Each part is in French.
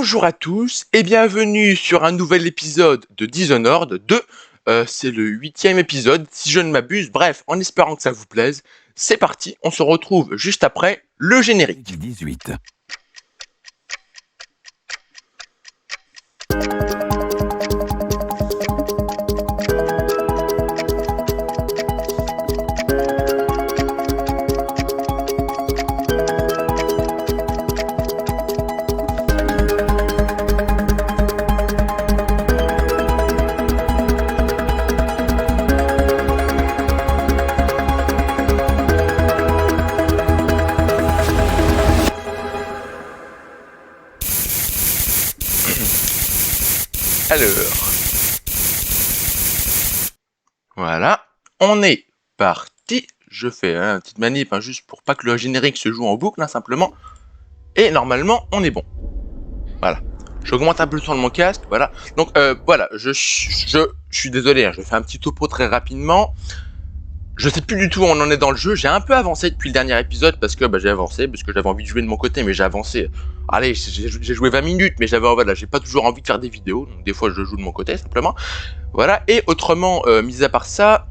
Bonjour à tous et bienvenue sur un nouvel épisode de Dishonored 2. C'est le 8e épisode, si je ne m'abuse. Bref, en espérant que ça vous plaise, c'est parti, on se retrouve juste après le générique. 18. Alors, voilà, on est parti. Je fais une petite manip juste pour pas que le générique se joue en boucle, simplement. Et normalement, on est bon. Voilà. J'augmente un peu le son de mon casque, voilà. Donc voilà, je suis désolé, je fais un petit topo très rapidement. Je sais plus du tout où on en est dans le jeu. J'ai un peu avancé depuis le dernier épisode parce que j'ai avancé, parce que j'avais envie de jouer de mon côté, mais j'ai avancé. Allez, j'ai joué 20 minutes, mais j'ai pas toujours envie de faire des vidéos. Donc des fois, je joue de mon côté simplement. Voilà. Et autrement, mis à part ça,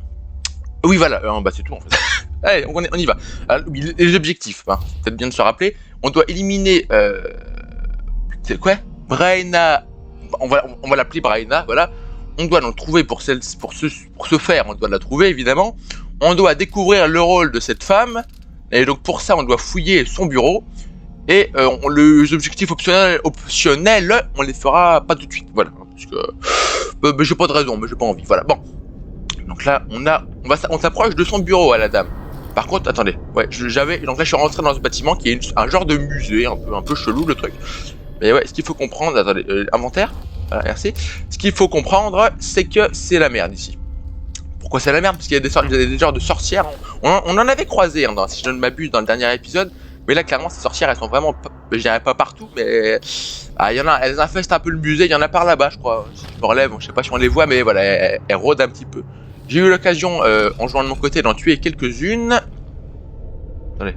oui, voilà, c'est tout en fait. Allez, on y va. Alors, les objectifs, c'est peut-être bien de se rappeler. On doit éliminer, c'est quoi, Braena. On va l'appeler Braena, voilà. On doit l'en trouver pour ce faire. On doit la trouver évidemment. On doit découvrir le rôle de cette femme, et donc pour ça on doit fouiller son bureau, et les objectifs optionnels, on les fera pas tout de suite, voilà, parce que j'ai pas de raison, mais j'ai pas envie, voilà, bon. Donc là, on s'approche de son bureau à la dame. Par contre, attendez, donc là je suis rentré dans ce bâtiment qui est un genre de musée, un peu chelou le truc. Mais ouais, ce qu'il faut comprendre, attendez, inventaire, voilà, merci. Ce qu'il faut comprendre, c'est que c'est la merde ici. Pourquoi c'est la merde? Parce qu'il y a des genres de sorcières. On en avait croisé, si je ne m'abuse, dans le dernier épisode. Mais là, clairement, ces sorcières, elles sont vraiment, je dirais pas partout, mais elles infestent un peu le musée. Il y en a par là-bas, je crois. Si je me relève, je sais pas si on les voit, mais voilà, elles rôdent un petit peu. J'ai eu l'occasion, en jouant de mon côté, d'en tuer quelques-unes. Attendez,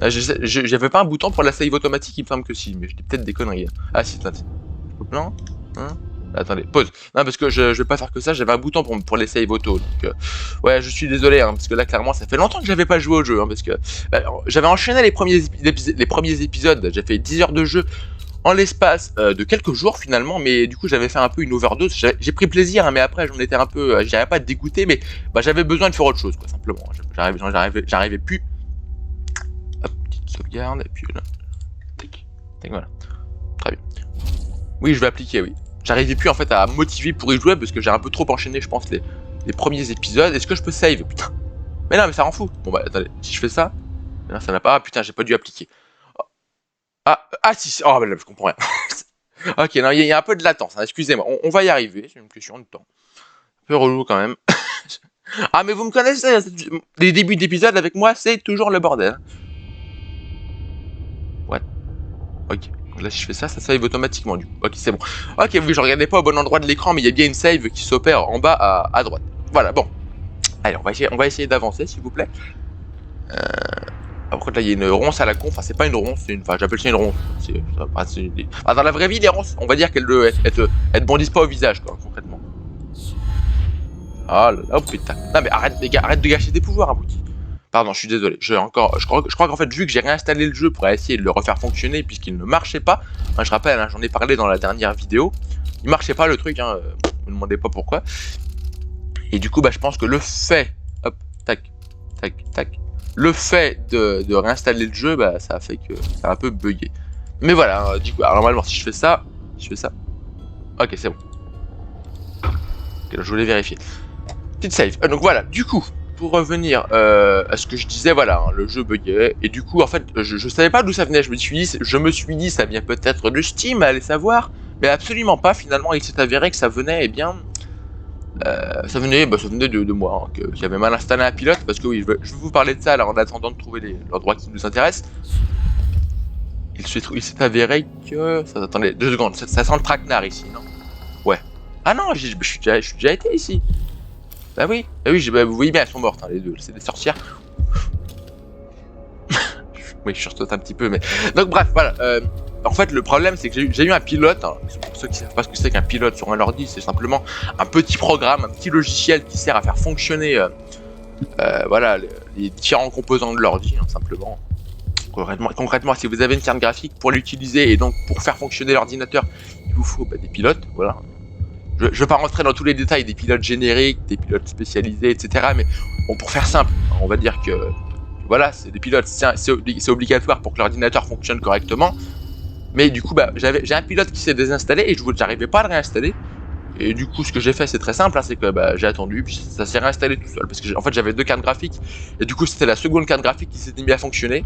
là, j'avais pas un bouton pour la save automatique, il me semble que si, mais je dis peut-être des conneries. Ah si, attendez. Plan, attendez, pause. Non, parce que je vais pas faire que ça, j'avais un bouton pour les save auto. Donc, ouais, je suis désolé, parce que là, clairement, ça fait longtemps que j'avais pas joué au jeu, parce que j'avais enchaîné les premiers épisodes, j'ai fait 10 heures de jeu en l'espace de quelques jours finalement, mais du coup, j'avais fait un peu une overdose. J'ai pris plaisir, mais après, j'en étais un peu, j'arrivais pas à dégoûter, mais j'avais besoin de faire autre chose, quoi, simplement. J'arrivais plus. Hop, petite sauvegarde, et puis là, tac, voilà. Très bien. Oui, je vais appliquer, oui. J'arrivais plus en fait à motiver pour y jouer parce que j'ai un peu trop enchaîné, je pense, les premiers épisodes. Est-ce que je peux save? Putain. Mais non, mais ça rend fou. Bon attendez, si je fais ça, non, ça n'a pas. Ah putain, j'ai pas dû appliquer. Si. Oh, là, je comprends rien. Ok, non, il y a un peu de latence. Excusez-moi, on va y arriver. C'est une question de temps. Un peu relou quand même. Ah, mais vous me connaissez. Les débuts d'épisode avec moi, c'est toujours le bordel. What? Ok. Donc là, si je fais ça, ça save automatiquement du coup. Ok, c'est bon. Ok, oui, je regardais pas au bon endroit de l'écran, mais il y a bien une save qui s'opère en bas à droite. Voilà, bon. Allez, on va essayer d'avancer, s'il vous plaît. Par contre, là, il y a une ronce à la con. Enfin, c'est pas une ronce, j'appelle ça une ronce. Dans la vraie vie, les ronces, on va dire qu'elles te bondissent pas au visage, quoi, concrètement. Oh là là, oh putain. Non, mais arrête, les gars, arrête de gâcher tes pouvoirs, abouti. Pardon, je suis désolé. Je crois qu'en fait, vu que j'ai réinstallé le jeu pour essayer de le refaire fonctionner, puisqu'il ne marchait pas, je rappelle, j'en ai parlé dans la dernière vidéo, il marchait pas le truc, ne me demandez pas pourquoi. Et du coup, je pense que le fait, hop, tac, le fait de réinstaller le jeu, ça a fait que ça a un peu bugué. Mais voilà, du coup, alors, normalement, si je fais ça, ok, c'est bon. Ok, là, je voulais vérifier. Petite save. Donc voilà, du coup. Pour revenir à ce que je disais, voilà, le jeu buguait, et du coup, en fait, je savais pas d'où ça venait, je me suis dit, ça vient peut-être de Steam, allez savoir, mais absolument pas, finalement, il s'est avéré que ça venait, ça venait de moi, que j'avais mal installé un pilote, parce que oui, je vais vous parler de ça, là, en attendant de trouver l'endroit qui nous intéresse. Il s'est avéré que... Attendez, 2 secondes, ça sent le traquenard ici, non? Ouais. Ah non, je suis déjà été ici. Bah oui, vous voyez bien, elles sont mortes, les deux, c'est des sorcières. Oui, je sursaute un petit peu, mais... Donc bref, voilà, en fait, le problème, c'est que j'ai eu un pilote. Hein, pour ceux qui savent pas ce que c'est qu'un pilote sur un ordi, c'est simplement un petit programme, un petit logiciel qui sert à faire fonctionner voilà, les différents composants de l'ordi, hein, simplement. Concrètement, si vous avez une carte graphique, pour l'utiliser et donc pour faire fonctionner l'ordinateur, il vous faut des pilotes, voilà. Je ne vais pas rentrer dans tous les détails des pilotes génériques, des pilotes spécialisés, etc. Mais bon, pour faire simple, on va dire que voilà, c'est des pilotes, c'est obligatoire pour que l'ordinateur fonctionne correctement. Mais du coup, j'ai un pilote qui s'est désinstallé et je n'arrivais pas à le réinstaller. Et du coup, ce que j'ai fait, c'est très simple, hein, c'est que j'ai attendu, puis ça s'est réinstallé tout seul. Parce que en fait, j'avais 2 cartes graphiques, et du coup, c'était la seconde carte graphique qui s'était mise à fonctionner,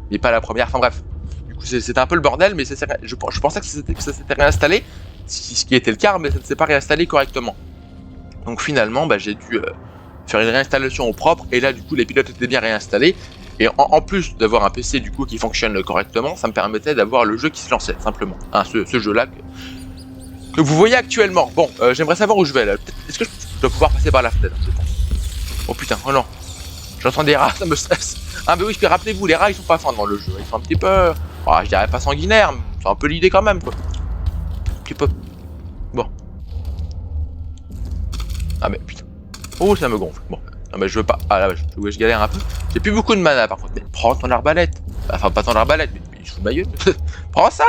et pas la première. Enfin bref, du coup, c'était un peu le bordel, mais je pensais que ça s'était réinstallé, ce qui était le cas, mais ça ne s'est pas réinstallé correctement. Donc finalement, j'ai dû faire une réinstallation au propre, et là, du coup, les pilotes étaient bien réinstallés. Et en plus d'avoir un PC du coup qui fonctionne correctement, ça me permettait d'avoir le jeu qui se lançait, simplement. Hein, ce jeu-là que vous voyez actuellement. Bon, j'aimerais savoir où je vais là. Est-ce que je dois pouvoir passer par la fenêtre, je pense. Oh putain, oh non. J'entends des rats, ça me stresse. Ah bah oui, puis rappelez-vous, les rats ils sont pas fins dans le jeu. Ils sont un petit peu... Oh, je dirais pas sanguinaires, mais c'est un peu l'idée quand même, quoi. Un petit peu... Bon. Ah mais putain. Oh, ça me gonfle. Bon. Non mais je veux pas... Ah là, je galère un peu. J'ai plus beaucoup de mana par contre. Mais prends ton arbalète. Enfin, pas ton arbalète, mais je fous ma gueule. Prends ça.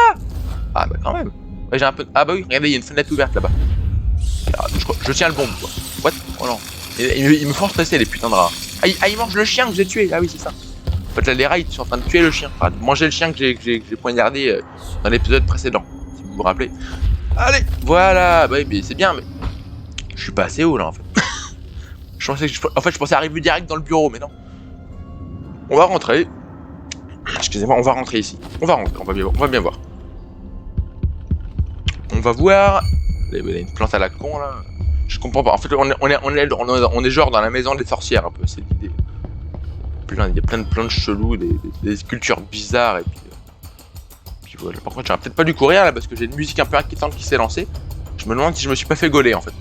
Ah bah quand même. Ouais, j'ai un peu... Ah bah oui, regardez, il y a une fenêtre ouverte là-bas. Je tiens le bon, quoi. What? Oh non. Ils me font stresser, les putains de rats. Ah, ils mangent le chien que j'ai tué. Ah oui, c'est ça. En fait, là, les rats, ils sont en train de tuer le chien. Enfin, de manger le chien que j'ai poignardé dans l'épisode précédent, si vous vous rappelez. Allez, voilà. Bah oui, mais c'est bien, mais... Je suis pas assez haut, là, en fait. je pensais arriver direct dans le bureau, mais non. On va rentrer. Excusez-moi, on va rentrer ici. On va rentrer, on va bien voir. On va voir. Il y a une plante à la con là. Je comprends pas. En fait, on est genre dans la maison des sorcières un peu. C'est l'idée. Il y a plein de plantes cheloues, des sculptures bizarres et puis voilà. Par contre, j'aurais peut-être pas dû courir là parce que j'ai une musique un peu inquiétante qui s'est lancée. Je me demande si je me suis pas fait gauler en fait.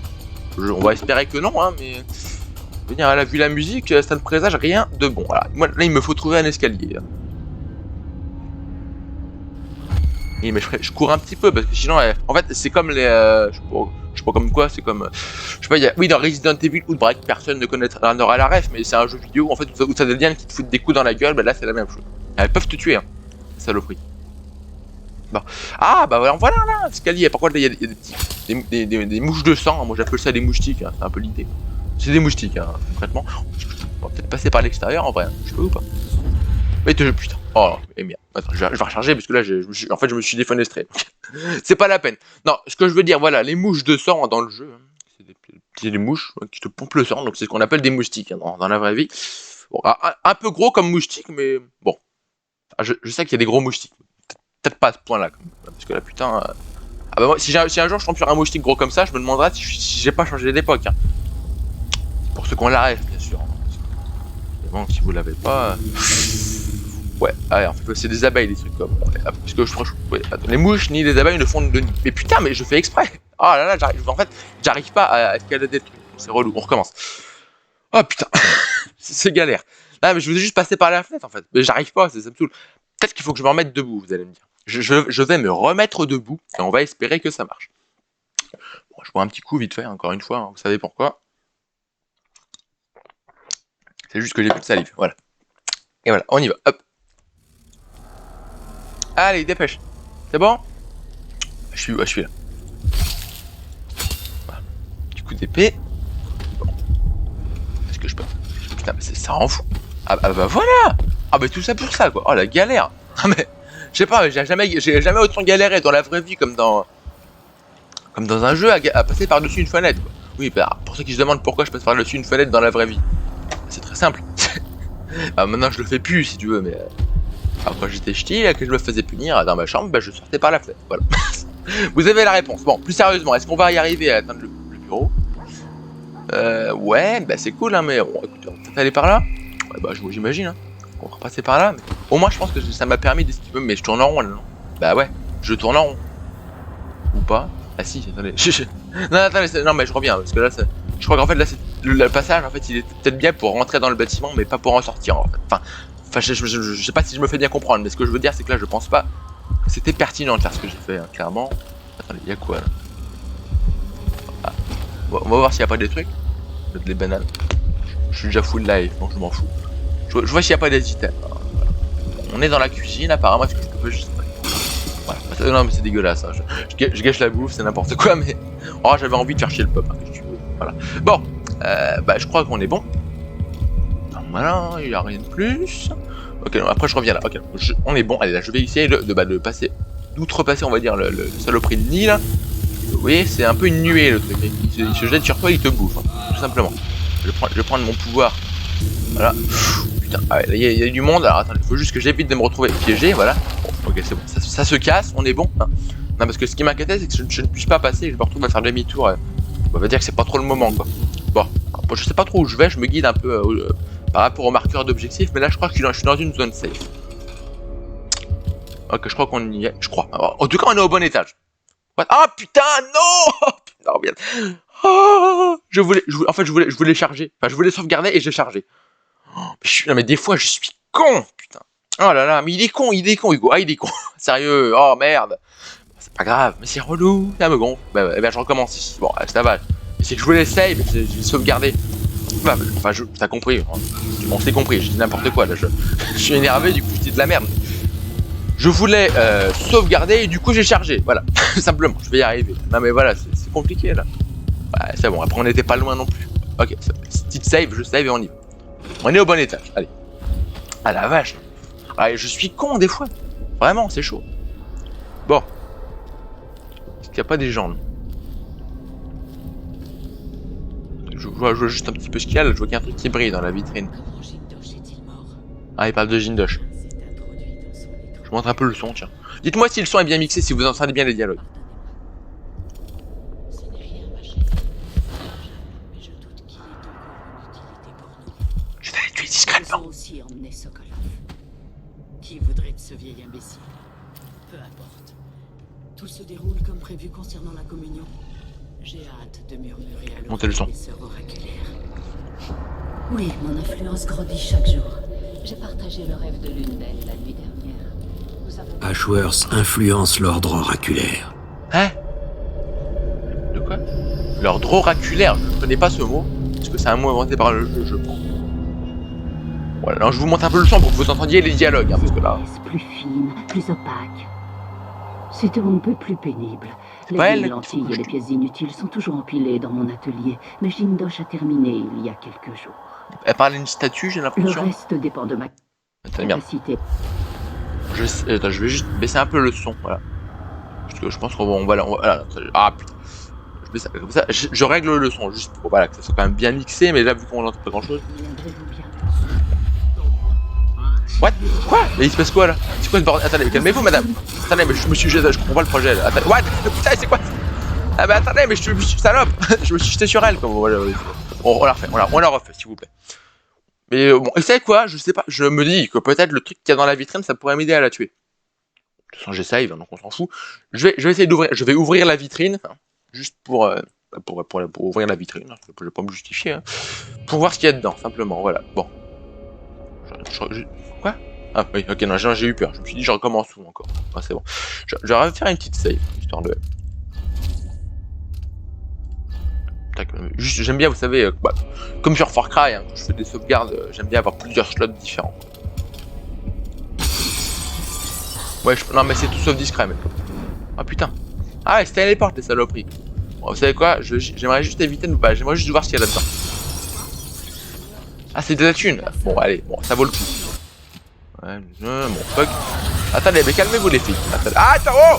On va espérer que non, hein, mais je veux dire, elle a vu la musique, ça ne présage rien de bon. Voilà. Moi, là, il me faut trouver un escalier. Là. Oui, mais je cours un petit peu parce que sinon, en fait, c'est comme les. Je sais pas comme quoi, c'est comme. Je sais pas, oui, dans Resident Evil Outbreak, personne ne connaîtra la ref, mais c'est un jeu vidéo en fait où t'as des liens qui te foutent des coups dans la gueule, là c'est la même chose. Elles peuvent te tuer, hein, saloperie. Bon. Ah, bah voilà, là, escalier. Par contre, là, il y a des mouches de sang, hein. Moi j'appelle ça des moustiques, hein. C'est un peu l'idée. C'est des moustiques, hein, concrètement. On va peut-être passer par l'extérieur en vrai, hein. Je peux ou pas? Mais putain. Oh, et merde. Attends, je vais recharger parce que là, en fait, je me suis défenestré. C'est pas la peine. Non, ce que je veux dire, voilà, les mouches de sang dans le jeu, hein, c'est des mouches qui te pompent le sang, donc c'est ce qu'on appelle des moustiques hein, dans la vraie vie. Bon, un peu gros comme moustique, mais bon. Je sais qu'il y a des gros moustiques. Peut-être pas à ce point-là, parce que là, putain. Ah bah moi, si un jour je tombe sur un moustique gros comme ça, je me demanderai si j'ai pas changé d'époque. Hein. Pour ceux qu'on l'arrête, bien sûr. Mais bon, si vous l'avez pas. Ouais, en fait, c'est des abeilles, des trucs comme. Parce que les mouches ni les abeilles ne font de nid. Mais putain, mais je fais exprès. Oh là là, j'arrive pas à escalader le truc. C'est relou, on recommence. Oh putain, c'est galère. Là, mais je voulais juste passer par la fenêtre en fait. Mais j'arrive pas, ça me saoule. Peut-être qu'il faut que je me remette debout, vous allez me dire. Je vais me remettre debout et on va espérer que ça marche. Bon, je bois un petit coup vite fait, encore une fois, hein, vous savez pourquoi. C'est juste que j'ai plus de salive, voilà. Et voilà, on y va, hop. Allez, dépêche. C'est bon? Je suis là. Voilà. Du coup d'épée. Bon. Est-ce que je peux... Putain, mais ça rend fou. Ah bah voilà. Ah bah tout ça pour ça, quoi. Oh la galère. Ah mais... Je sais pas, j'ai jamais autant galéré dans la vraie vie comme dans un jeu à passer par-dessus une fenêtre, quoi. Oui, bah, pour ceux qui se demandent pourquoi je passe par-dessus une fenêtre dans la vraie vie. C'est très simple. Bah maintenant je le fais plus si tu veux, mais... Après j'étais ch'ti, que je me faisais punir dans ma chambre, bah je sortais par la fenêtre, voilà. Vous avez la réponse. Bon, plus sérieusement, est-ce qu'on va y arriver à atteindre le bureau? Ouais, bah c'est cool, hein, mais bon, écoutez, on va peut-être aller par là. Ouais, bah j'imagine, hein. On va repasser par là, mais... Au moins je pense que ça m'a permis d'esquiver, mais je tourne en rond là, non? Bah ouais, je tourne en rond. Ou pas? Ah si, attendez. Non, attendez, non mais je reviens, parce que là, je crois qu'en fait, là, le passage, en fait, il est peut-être bien pour rentrer dans le bâtiment, mais pas pour en sortir, en fait. Enfin, je sais pas si je me fais bien comprendre, mais ce que je veux dire, c'est que là, je pense pas C'était pertinent de faire ce que j'ai fait, hein, clairement. Attendez, y'a quoi là? Ah. On va voir s'il n'y a pas des trucs. Des bananes. Je suis déjà full live, donc je m'en fous. Je vois s'il n'y a pas des items. On est dans la cuisine, apparemment. Est-ce que je peux juste... Voilà. Non, mais c'est dégueulasse. Hein. Je gâche la bouffe, c'est n'importe quoi, mais... Oh, j'avais envie de faire chier le peuple. Hein, voilà. Bon, bah, je crois qu'on est bon. Voilà, il n'y a rien de plus. Ok, non, après je reviens là. Ok, on est bon. Allez, là, je vais essayer de passer... d'outrepasser, on va dire, le saloperie de nid, là. Vous voyez, c'est un peu une nuée, le truc. Il se jette sur toi, il te bouffe. Hein, tout simplement. Je vais prendre mon pouvoir. Voilà. Putain, il y a du monde. Alors attendez, il faut juste que j'évite de me retrouver piégé. Voilà. Bon, ok, c'est bon. Ça se casse, on est bon. Hein. Non, parce que ce qui m'inquiétait, c'est que je ne puisse pas passer. Je me retrouve à faire demi-tour. On va dire que c'est pas trop le moment, quoi. Bon, je sais pas trop où je vais. Je me guide un peu par rapport au marqueur d'objectif. Mais là, je crois que je suis dans une zone safe. Ok, je crois qu'on y est. Je crois. Alors, en tout cas, on est au bon étage. Ah putain, non. Non, merde. Oh, je voulais charger. Enfin, je voulais sauvegarder et j'ai chargé. Oh, non, mais des fois, je suis con, putain. Oh là là, mais il est con, Hugo. Ah, il est con. Sérieux, oh merde. C'est pas grave, mais c'est relou. Ça me gonfle. Bah, je recommence ici. Bon, ça va. C'est que je voulais save, j'ai sauvegardé. Enfin, t'as compris. Hein. On s'est compris, je dis n'importe quoi là. Je suis énervé, du coup, je dis de la merde. Je voulais sauvegarder et du coup j'ai chargé, voilà, simplement, je vais y arriver. Non mais voilà, c'est compliqué là. Ouais, c'est bon, après on n'était pas loin non plus. Ok, petite save, je save et on y va. On est au bon étage, allez. Ah la vache. Ah, je suis con des fois. Vraiment, c'est chaud. Bon. Est-ce qu'il n'y a pas des gens là? Je vois juste un petit peu ce qu'il y a là, je vois qu'il y a un truc qui brille dans la vitrine. Ah, il parle de Jindosh. Je montre un peu le son, tiens. Dites-moi si le son est bien mixé, si vous entendez bien les dialogues. Je vais les tuer discrètement. Aussi emmené Sokolov. Qui voudrait de ce vieil imbécile? Peu importe. Tout se déroule comme prévu concernant la communion. J'ai hâte de murmurer à montez le son. Des sœurs oraculaires. Oui, mon influence grandit chaque jour. J'ai partagé le rêve de l'une d'elles la nuit dernière. Ashworth influence l'ordre oraculaire. Hein? De quoi? L'ordre oraculaire, je ne connais pas ce mot, parce que c'est un mot inventé par le jeu, je pense. Voilà, alors je vous montre un peu le son pour que vous entendiez les dialogues, hein, parce que là... Plus fine, plus opaque. C'était un peu plus pénible. Ouais, Les lentilles et les pièces inutiles sont toujours empilées dans mon atelier, mais Jindosh a terminé il y a quelques jours. Elle parle d'une statue, j'ai Le l'impression. reste dépend de ma capacité. Attends, je vais juste baisser un peu le son, voilà. Parce que je pense qu'on va... Voilà, ah putain. Je baisse ça, comme ça, je règle le son, juste pour voilà, que ça soit quand même bien mixé, mais là, vu qu'on n'entend pas grand-chose... What? Quoi? Mais il se passe quoi là? C'est quoi ce bordel? Attendez, calmez-vous madame. Attendez, mais je me suis jeté, je comprends pas le projet là. Attendez, what? Putain, c'est quoi? Ah bah attendez, mais je suis salope. Je me suis jeté sur elle comme on la refait, on la refait s'il vous plaît. Mais bon, et vous savez quoi? Je sais pas, je me dis que peut-être le truc qu'il y a dans la vitrine, ça pourrait m'aider à la tuer. De toute façon, j'essaye, donc on s'en fout. Je vais essayer d'ouvrir, je vais ouvrir la vitrine, hein, juste pour ouvrir la vitrine. Je vais pas me justifier, hein, pour voir ce qu'il y a dedans, simplement, voilà. Bon. Quoi? Ah oui, ok, non, j'ai eu peur. Je me suis dit, je recommence tout encore. Ah, c'est bon. J'aurais faire une petite save, histoire de... Juste, j'aime bien, vous savez, bah, comme sur Far Cry, hein, quand je fais des sauvegardes, j'aime bien avoir plusieurs slots différents. Ouais, non, mais c'est tout sauf discret, mais... Ah putain. Ah ouais, c'était à les portes, les saloperies. Bon, vous savez quoi? J'aimerais juste éviter de... Bah, j'aimerais juste voir ce qu'il y a là-dedans. Ah, c'est de la thune. Bon, allez, bon, ça vaut le coup. Ouais, mon fuck. Attendez, mais calmez-vous les filles. Attendez. Ah, attends, oh.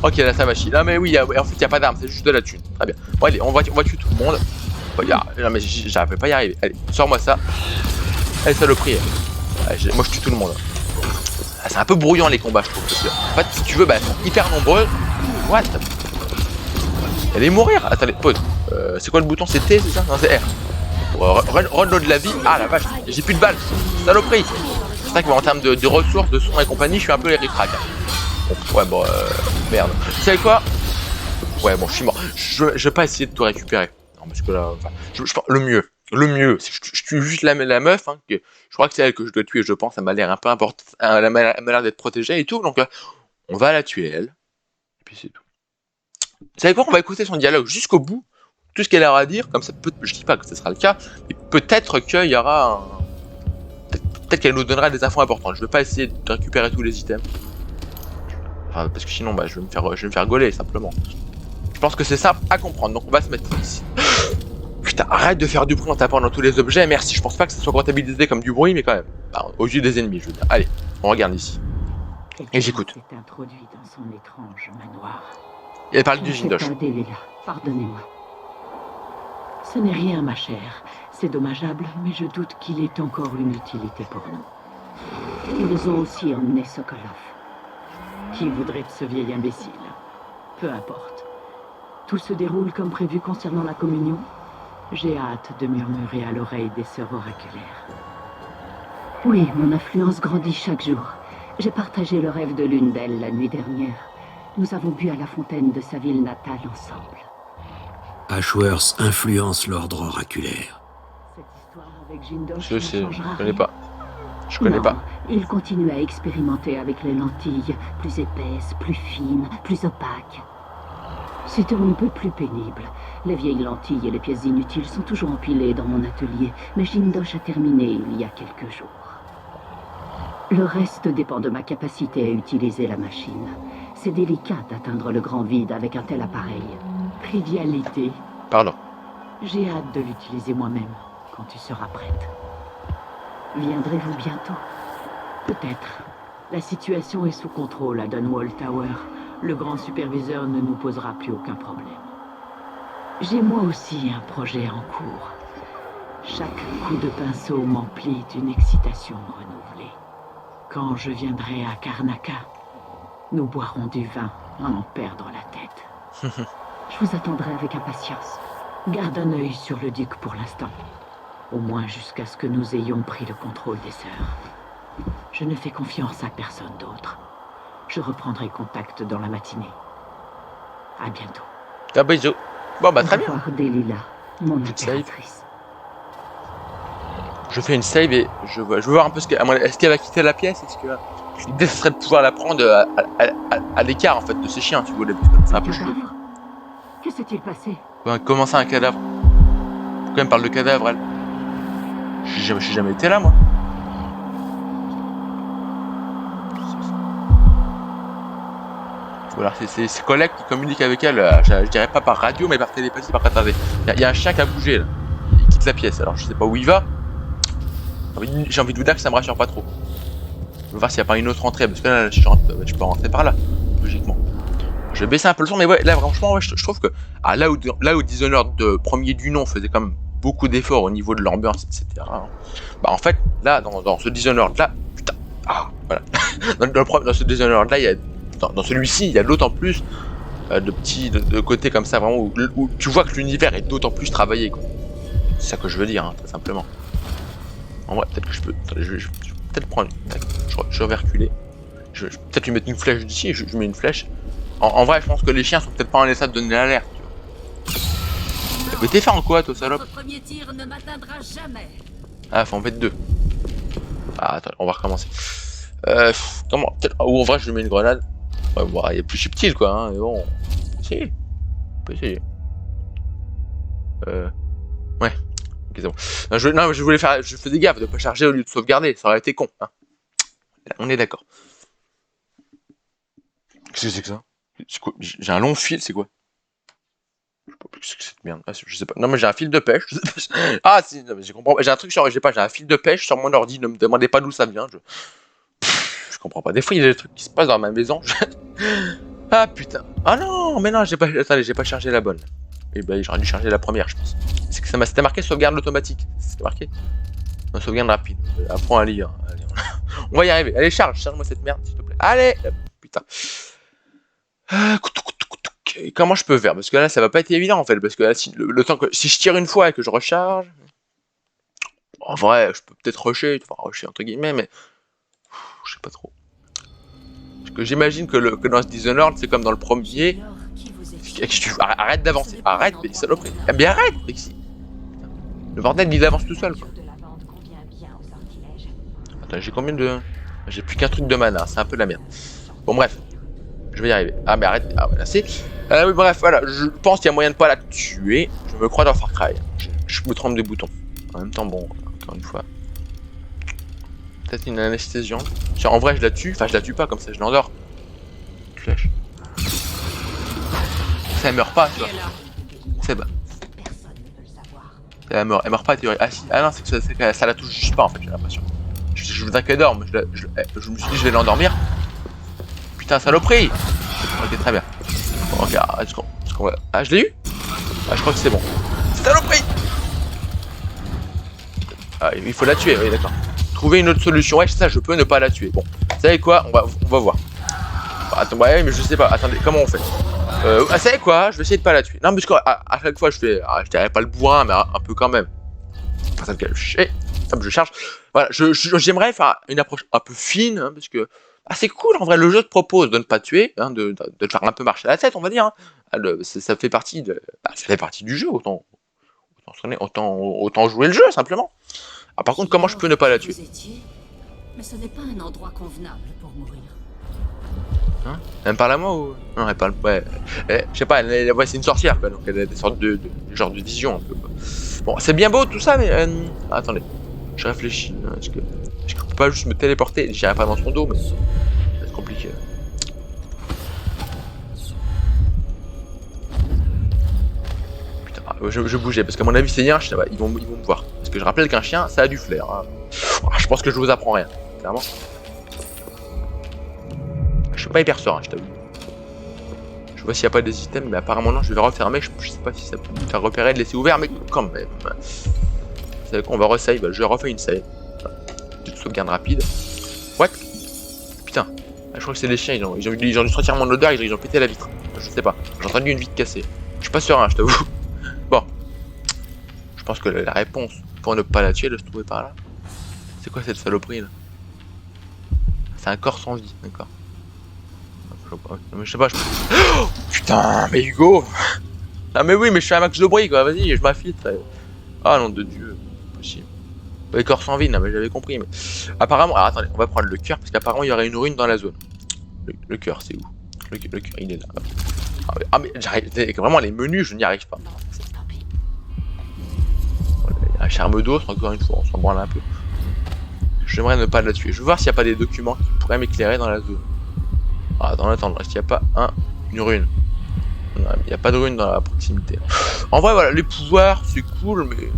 Ok, là ça va chier. Non, mais oui, en fait, il n'y a pas d'armes, c'est juste de la thune. Très bien. Bon, allez, on va tuer tout le monde. Non, mais j'arrive pas à y arriver. Allez, sors-moi ça. Allez, saloperie. Allez, moi, je tue tout le monde. Ah, c'est un peu brouillant les combats, je trouve. Parce que, en fait, si tu veux, bah, elles sont hyper nombreuses. What? Allez mourir. Attendez, pause. C'est quoi le bouton? C'est T, c'est ça? Non, c'est R. Reload la vie. Ah la vache, j'ai plus de balles. Saloperie. C'est vrai qu'en termes de ressources, de son et compagnie, je suis un peu les ric-rac. Bon, ouais, bon, merde. Vous savez quoi? Ouais, bon, je suis mort. Je vais pas essayer de tout récupérer. Non, parce que là, enfin, le le mieux, c'est que je tue juste la meuf, hein, que je crois que c'est elle que je dois tuer, je pense, elle m'a l'air un peu importante, elle m'a l'air d'être protégée et tout, donc on va la tuer elle, et puis c'est tout. Vous savez quoi, on va écouter son dialogue jusqu'au bout, tout ce qu'elle aura à dire, comme ça, je dis pas que ce sera le cas, mais peut-être qu'il y aura un... Peut-être qu'elle nous donnera des infos importantes, je vais pas essayer de récupérer tous les items. Enfin, parce que sinon, bah, je vais me faire gauler, simplement. Je pense que c'est simple à comprendre, donc on va se mettre ici. Putain, arrête de faire du bruit en tapant dans tous les objets, merci, je pense pas que ça soit comptabilisé comme du bruit, mais quand même. Bah, aux yeux des ennemis, je veux dire. Allez, on regarde ici. Et j'écoute. S'est introduit dans son étrange manoir. Et elle parle du Jindosh. Pardonnez-moi. Ce n'est rien, ma chère. C'est dommageable, mais je doute qu'il ait encore une utilité pour nous. Ils ont aussi emmené Sokolov. Qui voudrait de ce vieil imbécile? Peu importe. Tout se déroule comme prévu concernant la communion. J'ai hâte de murmurer à l'oreille des sœurs oraculaires. Oui, mon influence grandit chaque jour. J'ai partagé le rêve de l'une d'elles la nuit dernière. Nous avons bu à la fontaine de sa ville natale ensemble. Ashworth influence l'ordre oraculaire. Cette histoire avec Jindosh Je ne sais, changera je connais rien. pas. Je connais Non, pas. il continue à expérimenter avec les lentilles, plus épaisses, plus fines, plus opaques. C'est on ne peut plus pénible. Les vieilles lentilles et les pièces inutiles sont toujours empilées dans mon atelier, mais Jindosh a terminé il y a quelques jours. Le reste dépend de ma capacité à utiliser la machine. C'est délicat d'atteindre le grand vide avec un tel appareil. Trivialité. Pardon. J'ai hâte de l'utiliser moi-même, quand tu seras prête. Viendrez-vous bientôt? Peut-être. La situation est sous contrôle à Dunwall Tower. Le grand superviseur ne nous posera plus aucun problème. J'ai moi aussi un projet en cours. Chaque coup de pinceau m'emplit d'une excitation renouvelée. Quand je viendrai à Karnaca, nous boirons du vin à en perdre la tête. Je vous attendrai avec impatience. Garde un œil sur le duc pour l'instant. Au moins jusqu'à ce que nous ayons pris le contrôle des sœurs. Je ne fais confiance à personne d'autre. Je reprendrai contact dans la matinée. À bientôt. Ah bisous. Bon bah très Au bien. revoir, Delilah, mon Good save. impératrice. Je fais une save et je veux voir un peu est-ce qu'elle va quitter la pièce. L'idée ce serait de pouvoir la prendre à l'écart en fait de ces chiens, tu voulais. C'est un peu chelou. Cadavre? Que s'est-il passé? Comment ça un cadavre? Pourquoi elle me parle de cadavre elle? J'ai jamais été là moi. Voilà, c'est ses collègues qui communiquent avec elle, je dirais pas par radio mais par télépathie, par attendez. Il y a un chien qui a bougé là. Il quitte la pièce, alors je sais pas où il va. J'ai envie de vous dire que ça me rassure pas trop. Je vais voir s'il n'y a pas une autre entrée, parce que là, je peux rentrer par là, logiquement. Je vais baisser un peu le son, mais ouais, là, franchement, ouais, je trouve que là où Dishonored de premier du nom faisait quand même beaucoup d'efforts au niveau de l'ambiance, etc. Hein, bah en fait, là, dans ce Dishonored là, putain, voilà. dans ce Dishonored là, dans celui-ci, il y a d'autant plus de petits de côtés comme ça, vraiment, où tu vois que l'univers est d'autant plus travaillé, quoi. C'est ça que je veux dire, hein, très simplement. En vrai, peut-être que je peux. Attendez, je vais peut-être prendre. Je vais reculer. Je vais peut-être lui mettre une flèche d'ici. Je mets une flèche. En vrai, je pense que les chiens sont peut-être pas en état de donner l'alerte. Mais t'es fait en quoi, toi, salope? Votre premier tir ne m'atteindra jamais. Ah, faut en mettre deux. Ah, attends, on va recommencer. Comment? Peut-être. Ou en vrai, je lui mets une grenade. Ouais, bon, il est plus subtil, quoi. Hein, mais bon. Si. On peut essayer. Ouais. Ok, c'est bon. Non, je voulais faire. Je faisais gaffe de pas charger au lieu de sauvegarder. Ça aurait été con. Hein. On est d'accord. Qu'est-ce que c'est que ça? C'est quoi? J'ai un long fil, c'est quoi? Je sais pas ce que c'est cette merde. Ah, je sais pas. Non, mais j'ai un fil de pêche. Ah, si, non, mais je comprends. J'ai un truc sur. J'ai un fil de pêche sur mon ordi. Ne me demandez pas d'où ça vient. Je comprends pas. Des fois, il y a des trucs qui se passent dans ma maison. Ah putain. Ah non, mais non, j'ai pas. Attendez, j'ai pas chargé la bonne. Et ben, j'aurais dû charger la première, je pense. C'est que c'était marqué sauvegarde automatique. C'était marqué. Non, sauvegarde rapide. Apprends à lire. Allez, on va y arriver. Allez, charge-moi cette merde, s'il te plaît. Allez, putain. Et comment je peux faire? Parce que là, ça va pas être évident en fait. Parce que là, le temps que si je tire une fois et que je recharge, en vrai, je peux peut-être rusher, enfin rusher entre guillemets, mais je sais pas trop. Parce que j'imagine que dans ce Dishonored, c'est comme dans le premier. Arrête d'avancer, arrête, mais saloperie. Mais arrête, Rixi. Le bordel, il avance tout seul, quoi. Attends, j'ai combien de... J'ai plus qu'un truc de mana, c'est un peu de la merde. Bon, bref. Je vais y arriver. Ah, mais arrête. Ah, merci. Oui, bref, voilà. Je pense qu'il y a moyen de pas la tuer. Je me crois dans Far Cry. Je me trompe des boutons. En même temps, bon, encore une fois. Peut-être une anesthésion. En vrai, je la tue. Enfin, je la tue pas, comme ça, je l'endors. Flèche. Ça, elle meurt pas, tu vois. C'est bon. Elle meurt pas, théorie. Ah, si. Ah non, c'est que ça la touche juste pas, en fait, j'ai l'impression. Je voudrais qu'elle dorme. Je me suis dit, je vais l'endormir. Putain, saloperie! Ok, très bien. Bon, ok, est-ce qu'on va... Ah, je l'ai eu? Ah, je crois que c'est bon. Saloperie! Ah, il faut la tuer, oui, d'accord. Trouver une autre solution. Ouais, ça, je peux ne pas la tuer. Bon, vous savez quoi? On va voir. Attends, ouais, mais je sais pas. Attendez, comment on fait? Vous savez quoi? Je vais essayer de pas la tuer. Non, mais à chaque fois, je fais... je dirais pas le bourrin, mais un peu quand même. Ça me charge. Voilà, j'aimerais faire une approche un peu fine, hein, parce que... Ah, c'est cool, en vrai, le jeu te propose de ne pas tuer, hein, de te faire un peu marcher la tête, on va dire. Hein. Ça fait partie ça fait partie du jeu, autant jouer le jeu, simplement. Ah, par contre, comment je peux ne pas la tuer? Mais ce n'est pas un endroit convenable pour mourir. Hein? Elle me parle à moi ou... Non, elle parle... Ouais, je sais pas, ouais, c'est une sorcière, quoi, donc elle a des sortes de genre de vision, un peu, quoi. Bon, c'est bien beau, tout ça, mais... attendez, je réfléchis, hein, est-ce que je peux pas juste me téléporter? J'irai pas dans son dos, mais... C'est compliqué. Putain, je bougeais, parce qu'à mon avis, c'est un chien, ils vont me voir. Parce que je rappelle qu'un chien, ça a du flair. Hein. Je pense que je vous apprends rien, clairement. Je suis pas hyper serein, je t'avoue. Je vois s'il n'y a pas des items, mais apparemment non, je vais refermer. Je sais pas si ça peut me faire repérer et le laisser ouvert, mais quand même. Vous savez quoi, on va resave. Je refais une save. Petite sauvegarde rapide. What? Putain, je crois que c'est des chiens, ils ont dû sentir mon odeur, ils ont pété la vitre. Je sais pas, j'ai entendu une vitre cassée. Je suis pas serein, je t'avoue. Bon. Je pense que la réponse pour ne pas la tuer, elle se trouvait par là. C'est quoi cette saloperie là? C'est un corps sans vie, d'accord. Je sais pas, Oh putain, mais Hugo! Ah mais oui, mais je suis un max de bruit quoi, vas-y, je m'infiltre. Ah nom de Dieu, possible. Les corps sans vie, non mais j'avais compris, mais... Apparemment, alors attendez, on va prendre le cœur, parce qu'apparemment il y aurait une rune dans la zone. Le cœur, c'est où? Le cœur, il est là. Ah mais j'arrive, vraiment les menus, je n'y arrive pas. Voilà, il y a un charme d'os, encore une fois, on s'en branle un peu. J'aimerais ne pas la tuer. Je veux voir s'il n'y a pas des documents qui pourraient m'éclairer dans la zone. Ah, dans l'attente, est-ce qu'il n'y a pas une rune? Non, il n'y a pas de rune dans la proximité. En vrai, voilà, les pouvoirs, c'est cool, mais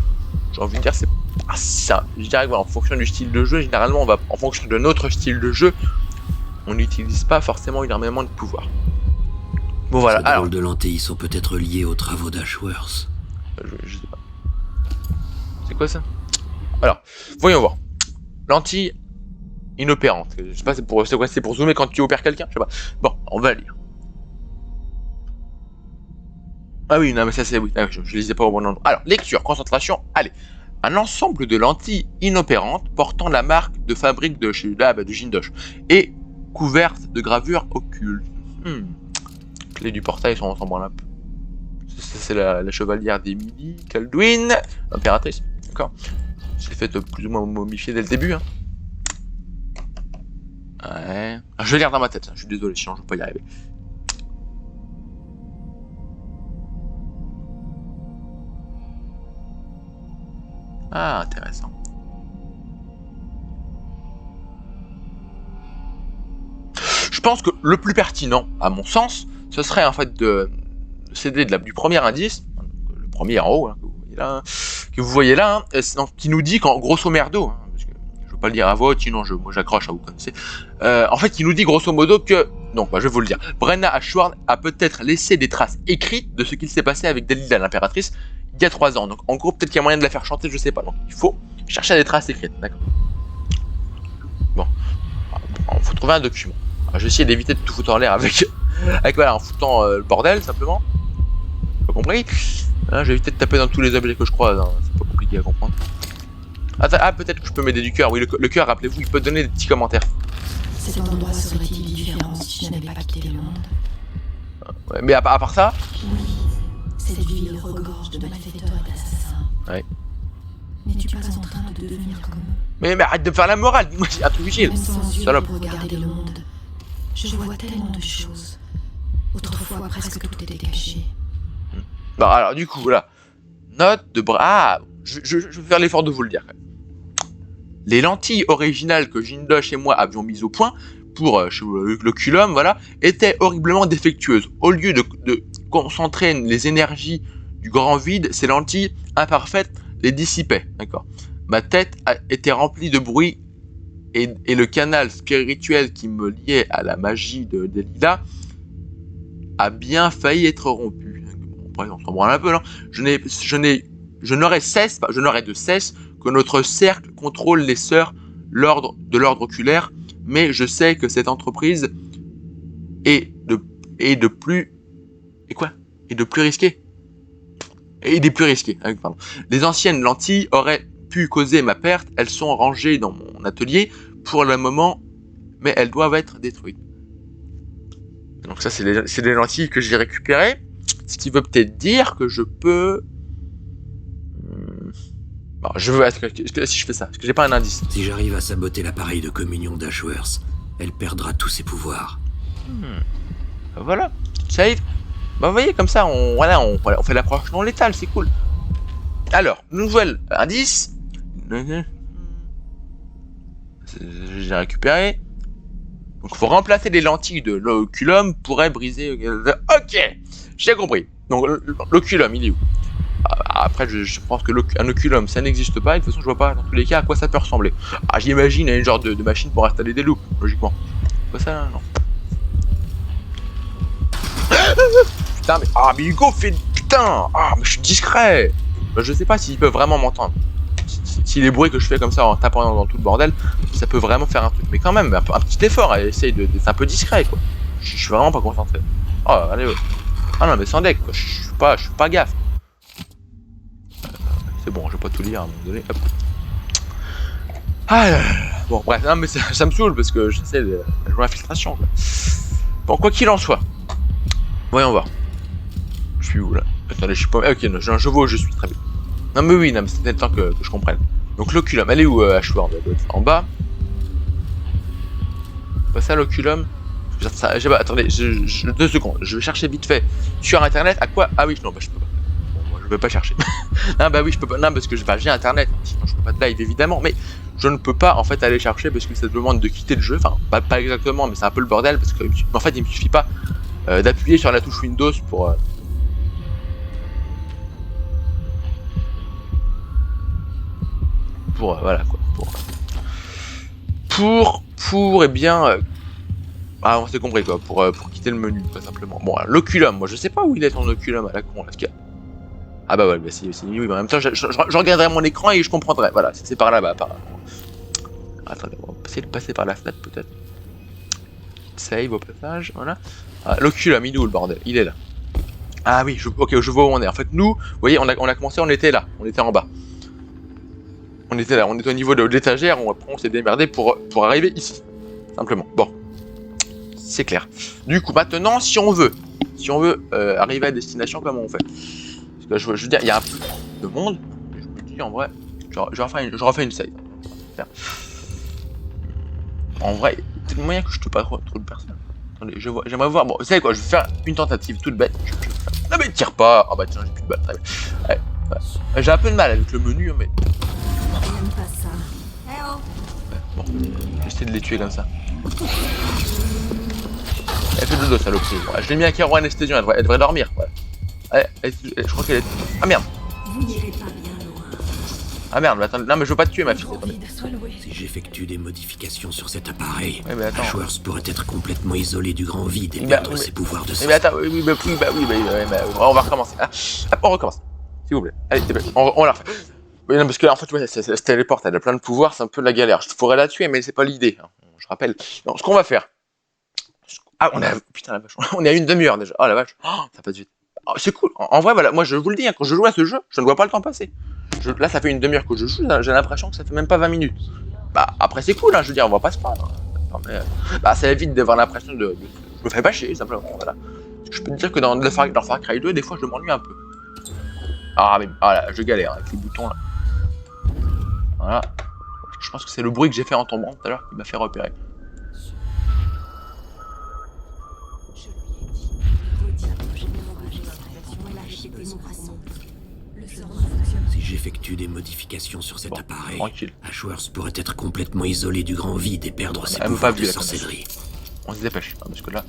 j'ai envie de dire, c'est pas ça. Je dirais que voilà, en fonction du style de jeu, généralement, on va, en fonction de notre style de jeu, on n'utilise pas forcément énormément de pouvoirs. Bon, voilà. Ces drôles de lentilles sont peut-être liées aux travaux d'Ashworth. Je sais pas. C'est quoi ça? Alors, voyons voir. Lentille inopérante. Je sais pas, c'est pour zoomer quand tu opères quelqu'un? Je sais pas. Bon, on va lire. Ah oui, non mais ça c'est... Oui, je lisais pas au bon endroit. Alors, lecture, concentration, allez. Un ensemble de lentilles inopérantes portant la marque de fabrique de chez de Jindosh et couvertes de gravures occultes. Clé du portail, on s'en branle un peu. C'est la chevalière d'Emily Kaldwin, l'impératrice, d'accord. C'est fait plus ou moins momifier dès le début, hein. Ouais. Je vais lire dans ma tête, hein. Je suis désolé, sinon je vais pas y arriver. Ah, intéressant. Je pense que le plus pertinent, à mon sens, ce serait en fait de s'aider du premier indice, le premier en haut, hein, que vous voyez là, hein, qui nous dit qu'en grosso merdo, hein, parce que je veux pas le dire à voix haute, sinon moi j'accroche, vous connaissez. En fait, il nous dit grosso modo que, donc je vais vous le dire, Brenna Ashworth a peut-être laissé des traces écrites de ce qu'il s'est passé avec Delila l'impératrice il y a 3 ans. Donc en gros, peut-être qu'il y a moyen de la faire chanter, je sais pas. Donc il faut chercher des traces écrites, d'accord. Bon, il faut trouver un document. Alors, je vais essayer d'éviter de tout foutre en l'air avec voilà, en foutant le bordel simplement. Pas compris. Hein, je vais éviter de taper dans tous les objets que je croise, hein. C'est pas compliqué à comprendre. Ah, peut-être que je peux m'aider du cœur. Oui, le cœur, rappelez-vous, il peut donner des petits commentaires. Cet endroit serait-il différent si je n'avais pas quitté le monde? Ouais, mais à part ça... Oui, cette ville regorge de malfaiteurs et d'assassins. Ouais. N'es-tu pas en train de devenir comme eux? Mais arrête de me faire la morale, dis-moi, c'est un truc utile. Même sans yeux Salope. pour regarder le monde, je vois tellement de choses. Autrefois, presque tout était caché. Bon, alors, du coup, voilà. Note de bras. Ah, je vais faire l'effort de vous le dire. Quand même. Les lentilles originales que Jindosh et moi avions mises au point pour l'oculum, voilà, étaient horriblement défectueuses. Au lieu de concentrer les énergies du grand vide, ces lentilles imparfaites les dissipaient. D'accord. Ma tête était remplie de bruit et le canal spirituel qui me liait à la magie de Lilas a bien failli être rompu. Bon, on s'en branle un peu, non? Je n'aurais de cesse que notre cercle contrôle les sœurs de l'ordre oculaire, mais je sais que cette entreprise est de plus risquée. Et des plus risqués. Pardon. Les anciennes lentilles auraient pu causer ma perte. Elles sont rangées dans mon atelier pour le moment, mais elles doivent être détruites. Donc ça, c'est les lentilles que j'ai récupérées. Ce qui veut peut-être dire que je peux... Bon, si je fais ça, parce que j'ai pas un indice. Si j'arrive à saboter l'appareil de communion d'Ashworth, elle perdra tous ses pouvoirs. Voilà, save. Bah vous voyez, comme ça, on fait l'approche non létale, c'est cool. Alors, nouvel indice. J'ai récupéré. Donc il faut remplacer les lentilles de l'oculum pourrait briser... Ok, j'ai compris. Donc l'oculum, il est où? Après, je pense que un oculum, ça n'existe pas. Et de toute façon, je vois pas dans tous les cas à quoi ça peut ressembler. Ah, j'imagine une genre de machine pour installer des loops, logiquement. Quoi ça là? Non. Putain, mais... Ah, mais Hugo fait... Putain! Ah, mais je suis discret! Bah, je sais pas s'il peut vraiment m'entendre. Si les bruits que je fais comme ça en tapant dans tout le bordel, ça peut vraiment faire un truc. Mais quand même, un petit effort, essaye d'être un peu discret, quoi. Je suis vraiment pas concentré. Oh, allez, ouais. Ah non, mais sans deck, quoi. Je suis pas gaffe. C'est bon, je vais pas tout lire à un moment donné. Hop. Ah là là. Bon, bref, non, mais ça me saoule parce que j'essaie de jouer à l'infiltration, quoi. Bon, quoi qu'il en soit. Voyons voir. Je suis où là? Attendez, je suis pas. Ok, non, j'ai un chevaux, je suis très bien. Non, mais oui, non, mais c'était le temps que je comprenne. Donc, l'oculum, elle est où, Ashworth? Elle doit être en bas. Pas ça, l'oculum? Attendez, 2 secondes. Je vais chercher vite fait sur internet. À quoi? Ah oui, non, bah je peux pas. Bon, moi, je vais pas chercher. Non, bah oui, je peux pas. Non, parce que j'ai internet. Sinon, je peux pas de live, évidemment. Mais je ne peux pas, en fait, aller chercher parce que ça demande de quitter le jeu. Enfin, pas exactement, mais c'est un peu le bordel parce que, en fait, il me suffit pas d'appuyer sur la touche Windows pour. Voilà quoi. Pour eh bien. Ah, on s'est compris quoi. Pour quitter le menu, tout simplement. Bon, l'oculum, moi je sais pas où il est ton oculum à la con. Est-ce qu'il y a... Ah bah ouais, bah c'est oui, mais en même temps, je regarderai mon écran et je comprendrai. Voilà, c'est par là-bas, apparemment. Attendez, on va essayer de passer par la fenêtre peut-être. Save au passage, voilà. Ah, l'oculum, il est où le bordel? Il est là. Ah oui, ok, je vois où on est. En fait, nous, vous voyez, on a commencé, on était là, on était en bas. On était là, on était au niveau de l'étagère, on s'est démerdé pour arriver ici. Simplement. Bon. C'est clair. Du coup, maintenant, si on veut arriver à destination, comment on fait? Parce que je veux dire, il y a un peu de monde. Je me dis, en vrai, je refais une save. En vrai, il y a peut-être moyen que je tue pas trop de personnes. Attendez, j'aimerais voir. Bon, vous savez quoi, je vais faire une tentative toute bête. Non mais tire pas. Ah bah tiens, j'ai plus de balles. Très bien. Ouais. J'ai un peu de mal avec le menu, mais... J'aime pas ça. Ouais, bon, j'essaie de les tuer comme ça. Elle fait dodo, saloperie. Ouais, je l'ai mis à carreau anesthésion, elle devrait dormir. Ouais. Je crois qu'elle est... Ah merde. Vous n'irez pas bien loin. Ah merde, mais attends, non mais je veux pas te tuer ma fille, attendez. Si j'effectue des modifications sur cet appareil, Ouais, mais attends. Ashworth pourrait être complètement isolé du grand vide et perdre ses pouvoirs de Mais sang. attends, on va recommencer. Ah, on recommence. S'il vous plaît. Allez, on la refait. Oui, non, parce que en fait, ouais, c'est téléporte, elle a plein de pouvoirs, c'est un peu la galère. Je pourrais la tuer, mais c'est pas l'idée. Hein. Je rappelle. Non, ce qu'on va faire. Ah, putain la vache. On est à une demi-heure déjà. Oh la vache. Oh, ça passe vite. Oh, c'est cool. En vrai, voilà, moi je vous le dis, hein, quand je joue à ce jeu, je ne vois pas le temps passer. Là, ça fait une demi-heure que je joue, j'ai l'impression que ça fait même pas 20 minutes. Bah, après, c'est cool, hein, je veux dire, on va pas se plaindre. Bah, ça évite d'avoir l'impression de. Je me fais pas chier, simplement. Voilà. Je peux te dire que dans Far Cry 2, des fois, je m'ennuie un peu. Ah, mais voilà, je galère avec les boutons là. Voilà. Je pense que c'est le bruit que j'ai fait en tombant tout à l'heure qui m'a fait repérer. Si j'effectue des modifications sur cet appareil, Tranquille. Ashworth pourrait être complètement isolé du grand vide et perdre ses Elle m'a pouvoirs pas de vu, la sorcellerie. On se dépêche, hein, parce que là,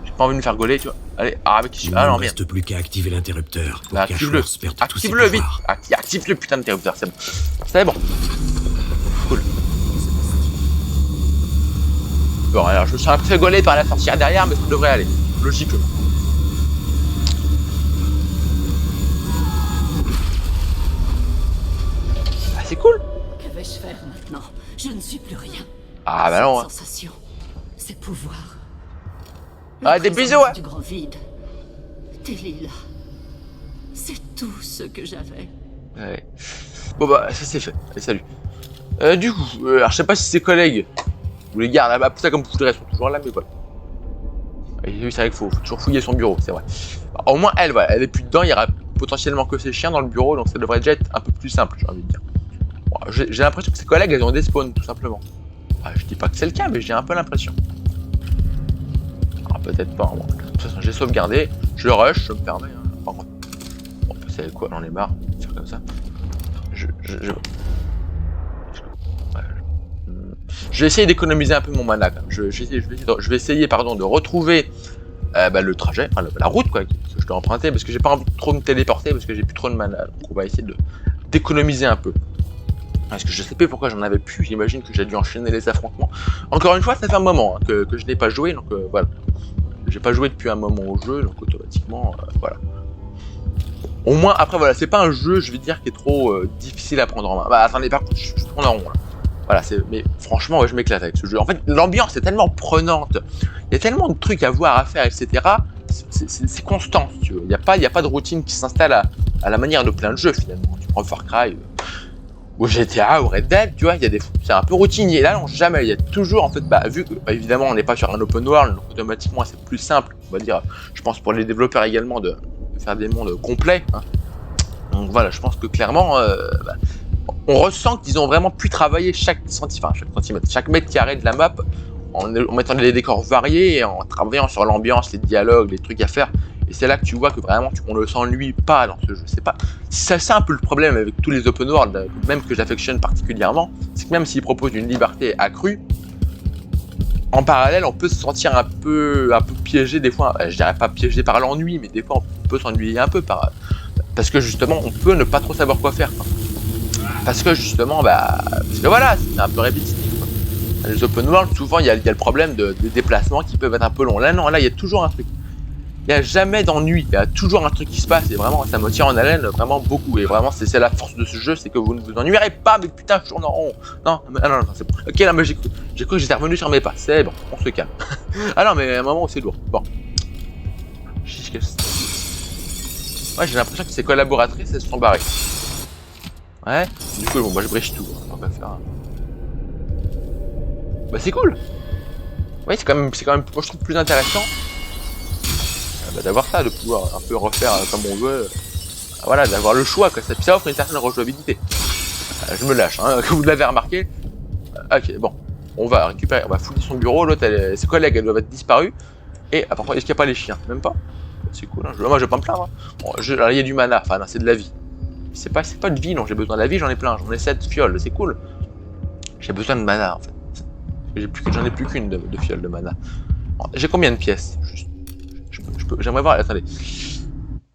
j'ai pas envie de me faire gauler, tu vois. Allez, avec qui je Il suis. ne Ah non, me merde. reste plus qu'à activer l'interrupteur pour Bah, active-le. qu'Ashworth perde tous ses Active-le vite. pouvoirs. Active le putain d'interrupteur, c'est bon. C'est bon. Cool. Bon, alors je me suis un peu fait gauler par la sorcière derrière, mais ça devrait aller. Logiquement. Ah, c'est cool. Que vais-je faire maintenant? Je ne suis plus rien. Ah bah non. Hein. Ces sensations, ces pouvoirs. Ah, La des présence bisous, ouais. du grand vide. Des lilas. C'est tout ce que j'avais. Ouais. Bon bah, ça c'est fait. Allez, salut. Du coup, alors je sais pas si ses collègues ou les gars là-bas, ça comme vous voudrez, sont toujours là, mais voilà. Et oui, c'est vrai qu'il faut toujours fouiller son bureau, c'est vrai. Bah, au moins, elle, voilà, elle est plus dedans, il y aura potentiellement que ses chiens dans le bureau, donc ça devrait déjà être un peu plus simple, j'ai envie de dire. Bon, j'ai l'impression que ses collègues, elles ont des spawns, tout simplement. Ah, je dis pas que c'est le cas, mais j'ai un peu l'impression. Ah, peut-être pas, bon. De toute façon, j'ai sauvegardé, je rush, je me permets, hein. Par contre. Bon, c'est avec quoi, j'en ai marre de faire comme ça. Je vais essayer d'économiser un peu mon mana quand même. Je vais essayer pardon, de retrouver le trajet, enfin la route quoi, que je dois emprunter parce que j'ai pas envie de trop me téléporter parce que j'ai plus trop de mana. Donc on va essayer d'économiser un peu. Parce que je sais pas pourquoi j'en avais plus, j'imagine que j'ai dû enchaîner les affrontements. Encore une fois, ça fait un moment hein, que je n'ai pas joué, donc voilà. J'ai pas joué depuis un moment au jeu, donc automatiquement, voilà. Au moins, après voilà, c'est pas un jeu, je vais dire, qui est trop difficile à prendre en main. Bah attendez, par contre, je tourne en rond là. Voilà, mais franchement, ouais, je m'éclate avec ce jeu. En fait, l'ambiance est tellement prenante, il y a tellement de trucs à voir, à faire, etc. C'est constant, si tu veux. Il n'y a pas de routine qui s'installe à la manière de plein de jeux, finalement. Tu prends Far Cry, ou GTA, ou Red Dead, tu vois, c'est un peu routinier. Là, non, jamais. Il y a toujours, en fait, vu que, évidemment, on n'est pas sur un open world, donc automatiquement, c'est plus simple, on va dire, je pense, pour les développeurs également, de faire des mondes complets. Hein. Donc voilà, je pense que clairement, on ressent qu'ils ont vraiment pu travailler chaque mètre carré de la map en mettant des décors variés et en travaillant sur l'ambiance, les dialogues, les trucs à faire. Et c'est là que tu vois que vraiment on ne s'ennuie pas dans ce jeu. C'est un peu le problème avec tous les open world, même que j'affectionne particulièrement, c'est que même s'ils proposent une liberté accrue, en parallèle on peut se sentir un peu piégé des fois. Je dirais pas piégé par l'ennui, mais des fois on peut s'ennuyer un peu parce que justement on peut ne pas trop savoir quoi faire. Parce que justement, parce que voilà, c'est un peu répétitif. Dans les open world, souvent il y a le problème de déplacements qui peuvent être un peu longs. Là, non, là, il y a toujours un truc. Il n'y a jamais d'ennui, il y a toujours un truc qui se passe et vraiment, ça me tient en haleine vraiment beaucoup. Et vraiment, c'est la force de ce jeu, c'est que vous ne vous ennuierez pas, mais putain, je tourne en rond. Non, c'est bon. Ok, là, mais j'ai cru que j'étais revenu sur mes pas. C'est bon, on se calme. Ah non, mais à un moment où c'est lourd. Bon. Ouais, j'ai l'impression que ces collaboratrices, elles se sont barrées. Ouais, du coup, bon, moi je brèche tout, on va faire. Bah, c'est cool! Ouais, c'est quand même, moi je trouve plus intéressant d'avoir ça, de pouvoir un peu refaire comme on veut. Voilà, d'avoir le choix, quoi. Ça offre une certaine rejouabilité. Je me lâche, hein, comme vous l'avez remarqué. Ok, bon, on va fouiller son bureau, l'autre, ses collègues, elles doivent être disparues. Et, par contre, est-ce qu'il n'y a pas les chiens? Même pas? C'est cool, hein. Moi je vais pas me plaindre. Hein. Bon, alors, il y a du mana, enfin, non, c'est de la vie. C'est pas de vie, non, j'ai besoin de la vie, j'en ai plein, j'en ai 7 fioles, c'est cool. J'ai besoin de mana en fait. J'en ai plus qu'une de fioles de mana. J'ai combien de pièces? Juste. J'aimerais voir, attendez.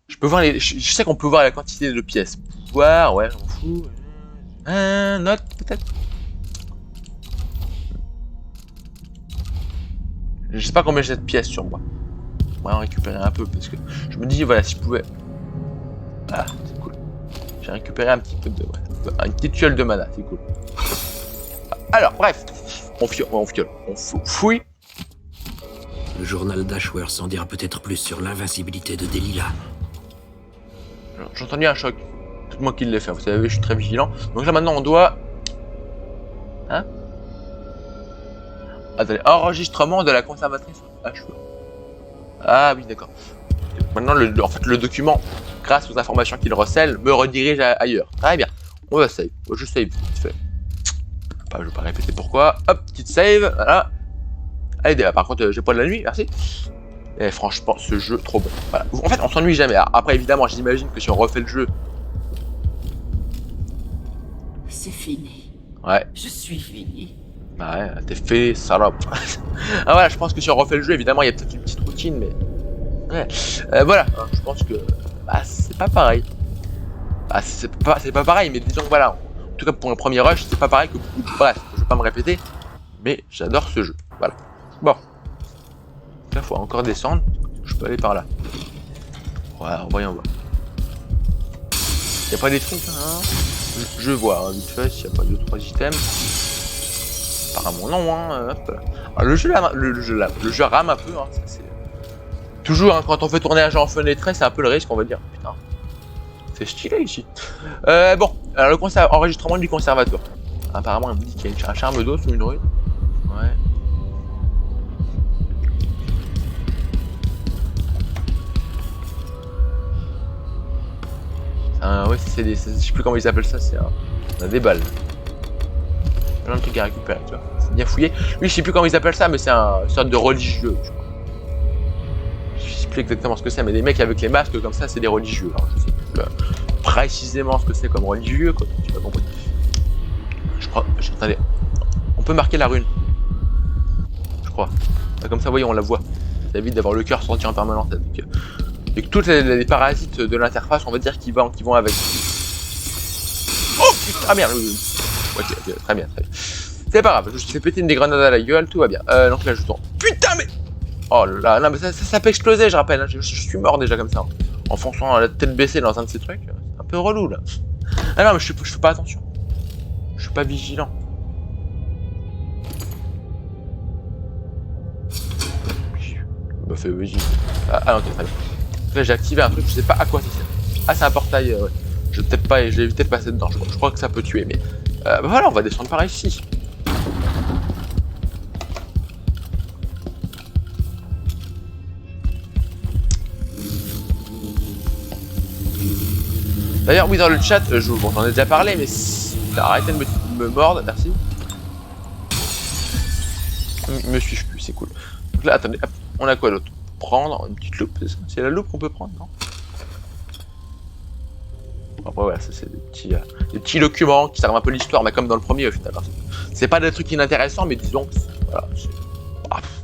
Je peux voir je sais qu'on peut voir la quantité de pièces. Pouvoir, ouais, j'en fous. Note peut-être. Je sais pas combien j'ai de pièces sur moi. On va en récupérer un peu parce que je me dis, voilà, si je pouvais. Ah, c'est cool. J'ai récupéré un petit peu une petite fiole de mana, c'est cool. Alors, bref, on fouille. Le journal d'Ashworth en dira peut-être plus sur l'invincibilité de Delilah. J'ai entendu un choc. C'est moi qui l'ai fait, vous savez, je suis très vigilant. Donc là, maintenant, on doit... Hein? Attendez, enregistrement de la conservatrice Ashworth. Ah oui, d'accord. Maintenant, en fait, le document, grâce aux informations qu'il recèle, me redirige ailleurs. Très bien. On va save. Je save vite fait. je vais pas répéter pourquoi. Hop, petite save, voilà. Allez, par contre, j'ai pas de la nuit, merci. Et franchement, ce jeu, trop bon. Voilà. En fait, on s'ennuie jamais. Alors, après, évidemment, j'imagine que si on refait le jeu... C'est fini. Ouais. Je suis fini. Bah ouais, t'es fait, salope. Ah voilà, je pense que si on refait le jeu, évidemment, il y a peut-être une petite routine, mais... Ouais. Voilà, je pense que... Bah, c'est pas pareil. Bah, c'est pas pareil, mais disons que voilà. En tout cas, pour le premier rush, c'est pas pareil que beaucoup de... Bref, je vais pas me répéter, mais j'adore ce jeu. Voilà. Bon. Là, faut encore descendre. Je peux aller par là. Ouais, voyons voir. Y'a pas des trucs, hein? Je vois, hein, vite fait, s'il n'y a pas 2-3 items. Apparemment, non, hein. Hop. Alors, le jeu rame un peu, hein. Ça, c'est... Toujours, hein, quand on fait tourner un jeu en fenêtre, c'est un peu le risque, on va dire. Putain. C'est stylé ici. Bon, alors le enregistrement du conservatoire. Apparemment, il me dit qu'il y a un charme d'eau sous une rue. Ouais. Ouais, c'est des... Je sais plus comment ils appellent ça, c'est on a des balles. Plein de trucs à récupérer, tu vois. C'est bien fouillé. Lui, je sais plus comment ils appellent ça, mais c'est une sorte de religieux, tu vois. Je sais plus exactement ce que c'est, mais les mecs avec les masques comme ça, c'est des religieux. Alors, je sais plus précisément ce que c'est comme religieux, quoi. Tu vas compris. Je crois... Attendez. On peut marquer la rune. Je crois. Comme ça, voyez, on la voit. Ça évite d'avoir le cœur sorti en permanence. Et que toutes les parasites de l'interface, on va dire, qui vont avec. Oh putain, ah merde. Ok, très bien, très bien. C'est pas grave, je te fais péter une des grenades à la gueule, tout va bien. Donc là, je tourne. Putain, mais. Oh là, non, mais ça peut exploser, je rappelle. Hein. Je suis mort déjà comme ça. En fonçant la tête baissée dans un de ces trucs. C'est un peu relou là. Ah non, mais je fais pas attention. Je suis pas vigilant. Bah, fait, oui. Ah, ok, très bien. Là, j'ai activé un truc, je sais pas à quoi ça sert. Ah, c'est un portail, ouais. Je vais peut-être pas, j'ai évité de passer dedans, je crois que ça peut tuer, mais... bah voilà, on va descendre par ici. D'ailleurs, oui, dans le chat, bon, j'en ai déjà parlé, mais... Arrêtez de me mordre, merci. Me suis-je plus, c'est cool. Donc là, attendez, hop, on a quoi d'autre? Prendre une petite loupe, c'est la loupe qu'on peut prendre, non? Après voilà, ça c'est des petits documents qui servent un peu l'histoire, mais comme dans le premier au final. C'est pas des trucs inintéressants, mais disons que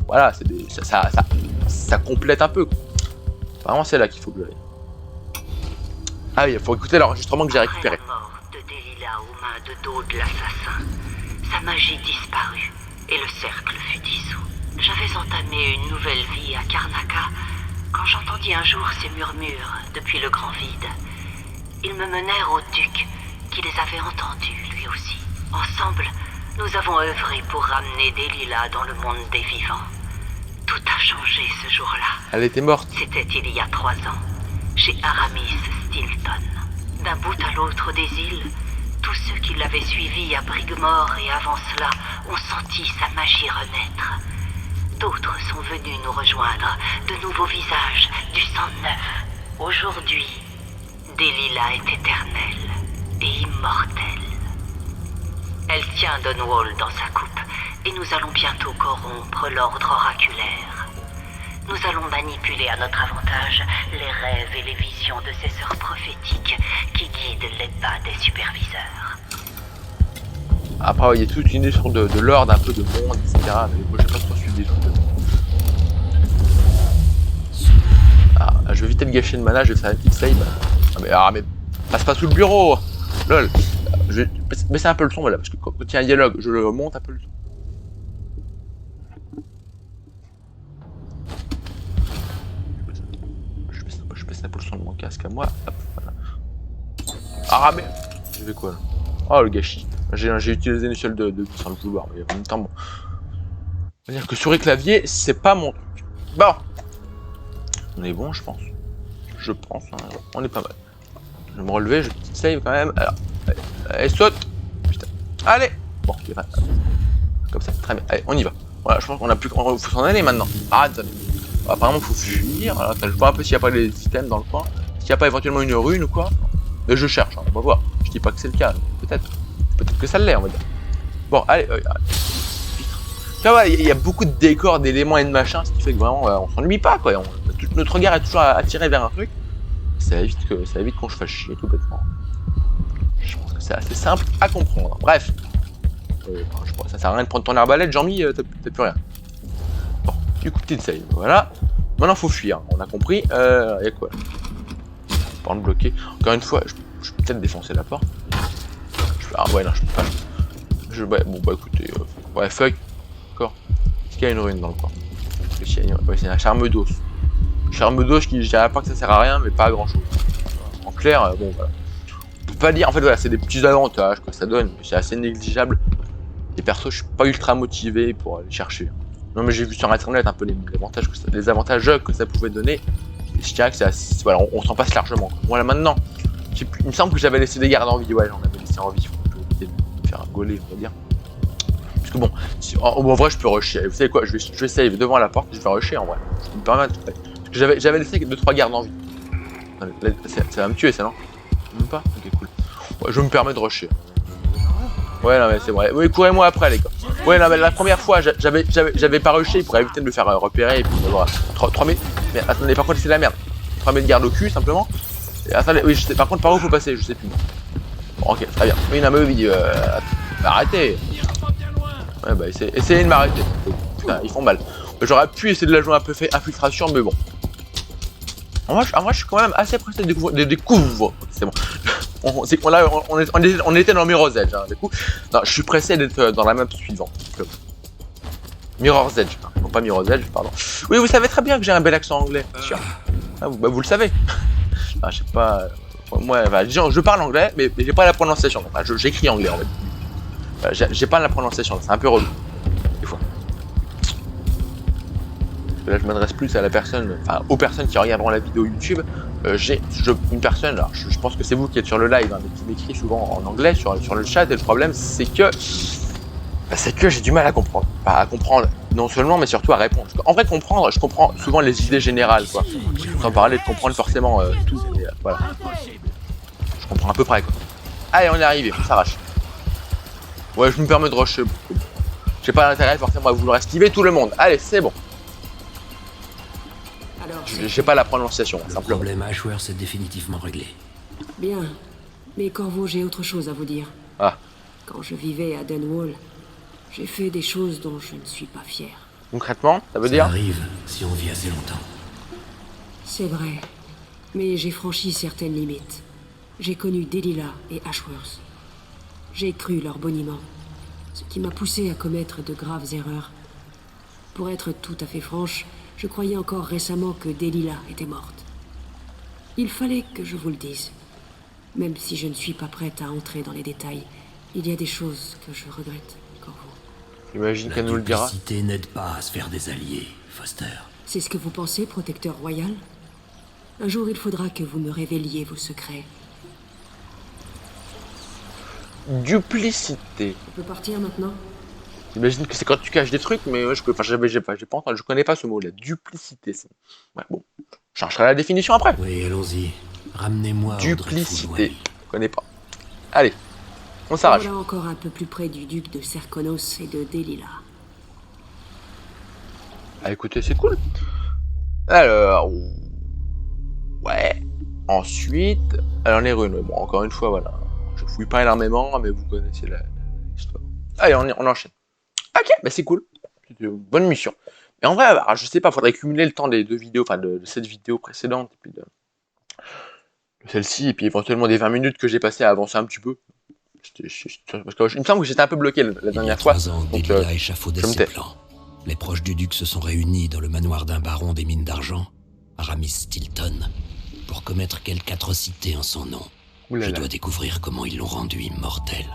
voilà, ça complète un peu. Quoi. Vraiment c'est là qu'il faut que j'aille. Ah oui, il faut écouter l'enregistrement que j'ai récupéré. Après la mort de Delilah aux mains de Dode l'assassin, sa magie disparut et le cercle fut dissous. J'avais entamé une nouvelle vie à Karnaca quand j'entendis un jour ces murmures depuis le grand vide. Ils me menèrent au duc qui les avait entendus lui aussi. Ensemble, nous avons œuvré pour ramener Delilah dans le monde des vivants. Tout a changé ce jour-là. Elle était morte. C'était il y a 3 ans, chez Aramis Stilton. D'un bout à l'autre des îles, tous ceux qui l'avaient suivi à Brigmore et avant cela ont senti sa magie renaître. D'autres sont venus nous rejoindre, de nouveaux visages, du sang neuf. Aujourd'hui, Delilah est éternelle et immortelle. Elle tient Dunwall dans sa coupe et nous allons bientôt corrompre l'ordre oraculaire. Nous allons manipuler à notre avantage les rêves et les visions de ces sœurs prophétiques qui guident les pas des superviseurs. Après, il y a toute une histoire de l'ordre, un peu de monde, etc. Mais moi, j'ai pas trop suivi des trucs. Ah, je vais éviter de gâcher de mana, je vais faire une petite save. Mais passe pas sous le bureau. Lol. Je vais baisser un peu le son, voilà, parce que quand il y a un dialogue, je le monte un peu le son. Je baisse un peu le son de mon casque à moi. Hop, voilà. Ah, mais je vais quoi là? Oh, le gâchis. J'ai utilisé une échelle de sans le vouloir, mais en même temps, bon. On va dire que souris clavier, c'est pas mon truc. Bon. On est bon, je pense. Je pense, hein. On est pas mal. Je vais me relever, je petite save quand même. Alors, allez, saute. Putain. Allez. Bon, comme ça, très bien. Allez, on y va. Voilà, je pense qu'on a plus. Faut s'en aller maintenant. Ah, attendez. Apparemment, il faut fuir. Alors, attends, je vois un peu s'il n'y a pas des items dans le coin. S'il n'y a pas éventuellement une rune ou quoi. Mais je cherche, hein, on va voir. Je dis pas que c'est le cas. Peut-être que ça l'est, on va dire. Bon, allez, tu vois, il y a beaucoup de décors, d'éléments et de machins, ce qui fait que vraiment, on s'ennuie pas, quoi. Tout notre regard est toujours attiré vers un truc. Ça évite qu'on se fasse chier, tout bêtement. Je pense que c'est assez simple à comprendre. Bref. Ça sert à rien de prendre ton arbalète, Jean-Mi, t'as plus rien. Bon, du coup, petite save, voilà. Maintenant, faut fuir, on a compris. Y'a quoi? Porte bloquée. Encore une fois, je peux peut-être défoncer la porte. Ah ouais, non, je peux pas. Ouais, bon, bah écoutez, ouais, fuck. D'accord. Est-ce qu'il y a une ruine dans le coin? Ouais, c'est un charme d'os. Charme d'os qui, je dirais pas que ça sert à rien, mais pas à grand chose. En clair, bon, voilà. On peut pas dire, en fait, voilà, c'est des petits avantages que ça donne, mais c'est assez négligeable. Et perso, je suis pas ultra motivé pour aller chercher. Non, mais j'ai vu sur internet un peu les avantages que ça pouvait donner. Et je dirais que c'est assez, voilà, on s'en passe largement. Voilà, maintenant, il me semble que j'avais laissé des gardes en vie. Ouais, j'en avais laissé en vie. Faut que je vais me faire gauler, on va dire. Parce que bon, en vrai, je peux rusher. Vous savez quoi, je vais save devant la porte, je vais rusher en vrai. Je peux me permettre. Parce que j'avais laissé 2-3 gardes en vie. Ça va me tuer, ça, non? Même pas? Ok, cool. Ouais, je me permets de rusher. Ouais, non, mais c'est vrai. Oui, courez-moi après, les gars. Ouais, non, mais la première fois, j'avais pas rushé pour éviter de me faire repérer et puis d'avoir 3 mètres. Mais attendez, par contre, c'est la merde. 3 mètres de garde au cul, simplement. Et attendez, oui, je sais, par contre, par où faut passer, je sais plus. Bon, ok, très bien. Oui, non, mais oui, arrêtez. Ouais, bah, essayez de m'arrêter. Putain, ils font mal. J'aurais pu essayer de la jouer un peu fait infiltration, mais bon. En vrai, je suis quand même assez pressé de découvrir. C'est bon. On était dans Mirror's Edge, hein, du coup. Non, je suis pressé d'être dans la map suivante. Mirror's Edge, non pas Mirror's Edge, pardon. Oui, vous savez très bien que j'ai un bel accent anglais, bien sûr. Ah, vous le savez. Ah, je sais pas. Moi, disons, je parle anglais, mais j'ai pas la prononciation. Enfin, j'écris anglais en fait. J'ai pas la prononciation, c'est un peu relou. Des fois. Là, je m'adresse plus à la personne, enfin aux personnes qui regarderont la vidéo YouTube. J'ai une personne, alors je pense que c'est vous qui êtes sur le live, hein, mais qui m'écrit souvent en anglais sur le chat, et le problème c'est que j'ai du mal à comprendre. Pas à comprendre non seulement, mais surtout à répondre. En vrai, comprendre, je comprends souvent les idées générales, quoi. Sans parler de comprendre forcément tout, mais voilà. Je comprends à peu près, quoi. Allez, on est arrivé, on s'arrache. Ouais, je me permets de rusher. J'ai pas l'intérêt forcément à vouloir esquiver tout le monde. Allez, c'est bon. J'ai pas la prononciation, Le simplement. problème Ashworth est définitivement réglé. Bien. Mais Corvo, j'ai autre chose à vous dire. Ah, Quand je vivais à Dunwall, j'ai fait des choses dont je ne suis pas fier. concrètement, ça veut Ça dire arrive si on vit assez longtemps. C'est vrai. Mais j'ai franchi certaines limites. J'ai connu Delilah et Ashworth. J'ai cru leur boniment. Ce qui m'a poussé à commettre de graves erreurs. Pour être tout à fait franche, je croyais encore récemment que Delilah était morte. Il fallait que je vous le dise. Même si je ne suis pas prête à entrer dans les détails, il y a des choses que je regrette, Corvo. J'imagine La qu'elle nous le dira. duplicité n'aide pas à se faire des alliés, Foster. C'est ce que vous pensez, protecteur royal? Un jour, il faudra que vous me révéliez vos secrets. Duplicité. On peut partir maintenant? J'imagine que c'est quand tu caches des trucs, mais ouais, j'ai pas entendu, je connais pas ce mot, la duplicité. Ouais, bon, je chercherai la définition après. Oui, allons-y. Ramenez-moi Audrey Duplicité, Foudroy. je connais pas. Allez, on s'arrache. Voilà encore un peu plus près du duc de Serkonos et de Delilah. Ah, écoutez, c'est cool. Alors, ouais. Ensuite, alors les runes. Bon, encore une fois, voilà. Je fouille pas énormément, mais vous connaissez l'histoire. Allez, on enchaîne. Ok, bah c'est cool. C'est une bonne mission. Mais en vrai, alors, je sais pas, faudrait cumuler le temps des deux vidéos, enfin de cette vidéo précédente, et puis de celle-ci, et puis éventuellement des 20 minutes que j'ai passé à avancer un petit peu. Parce que il me semble que j'étais un peu bloqué la dernière fois. 3 ans, Donc, Delilah échafaudait je me ses tais. plans. Les proches du duc se sont réunis dans le manoir d'un baron des mines d'argent, Aramis Stilton, pour commettre quelque atrocité en son nom. Ouh là Je là. dois découvrir comment ils l'ont rendu immortel.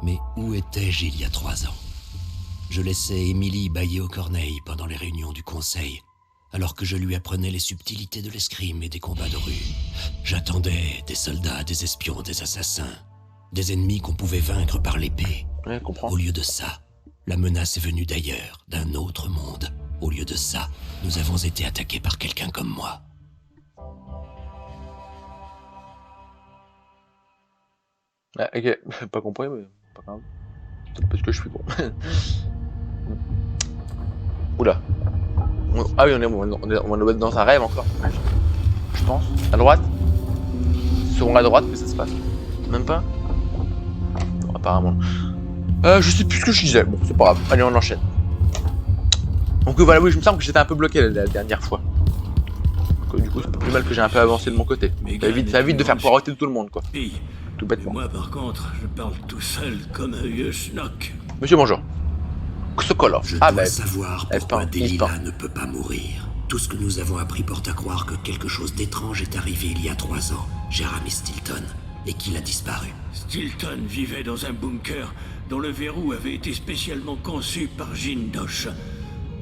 Mais où étais-je il y a 3 ans? Je laissais Émilie bailler aux corneilles pendant les réunions du conseil, alors que je lui apprenais les subtilités de l'escrime et des combats de rue. J'attendais des soldats, des espions, des assassins, des ennemis qu'on pouvait vaincre par l'épée. Ouais, je comprends. Au lieu de ça, la menace est venue d'ailleurs, d'un autre monde. Au lieu de ça, nous avons été attaqués par quelqu'un comme moi. Ah, ok, pas compris, mais pas grave. Parce que je suis con. Oula. Ah oui, on est dans un rêve encore. Je pense. À droite. C'est souvent à droite que ça se passe. Même pas. Non, apparemment. Je sais plus ce que je disais. Bon, c'est pas grave. Allez, on enchaîne. Donc voilà, oui, je me sens que j'étais un peu bloqué la dernière fois. Donc, du coup, c'est pas plus mal que j'ai un peu avancé de mon côté. Ça évite de faire poireauter tout le monde, quoi. Tout bêtement. Moi, par contre, je parle tout seul comme un vieux schnock. Monsieur, bonjour. Sokolov. Je Ah dois ben, savoir pourquoi Delilah ne peut pas mourir. Tout ce que nous avons appris porte à croire que quelque chose d'étrange est arrivé il y a 3 ans, cher ami Stilton, et qu'il a disparu. Stilton vivait dans un bunker dont le verrou avait été spécialement conçu par Jean Dosh.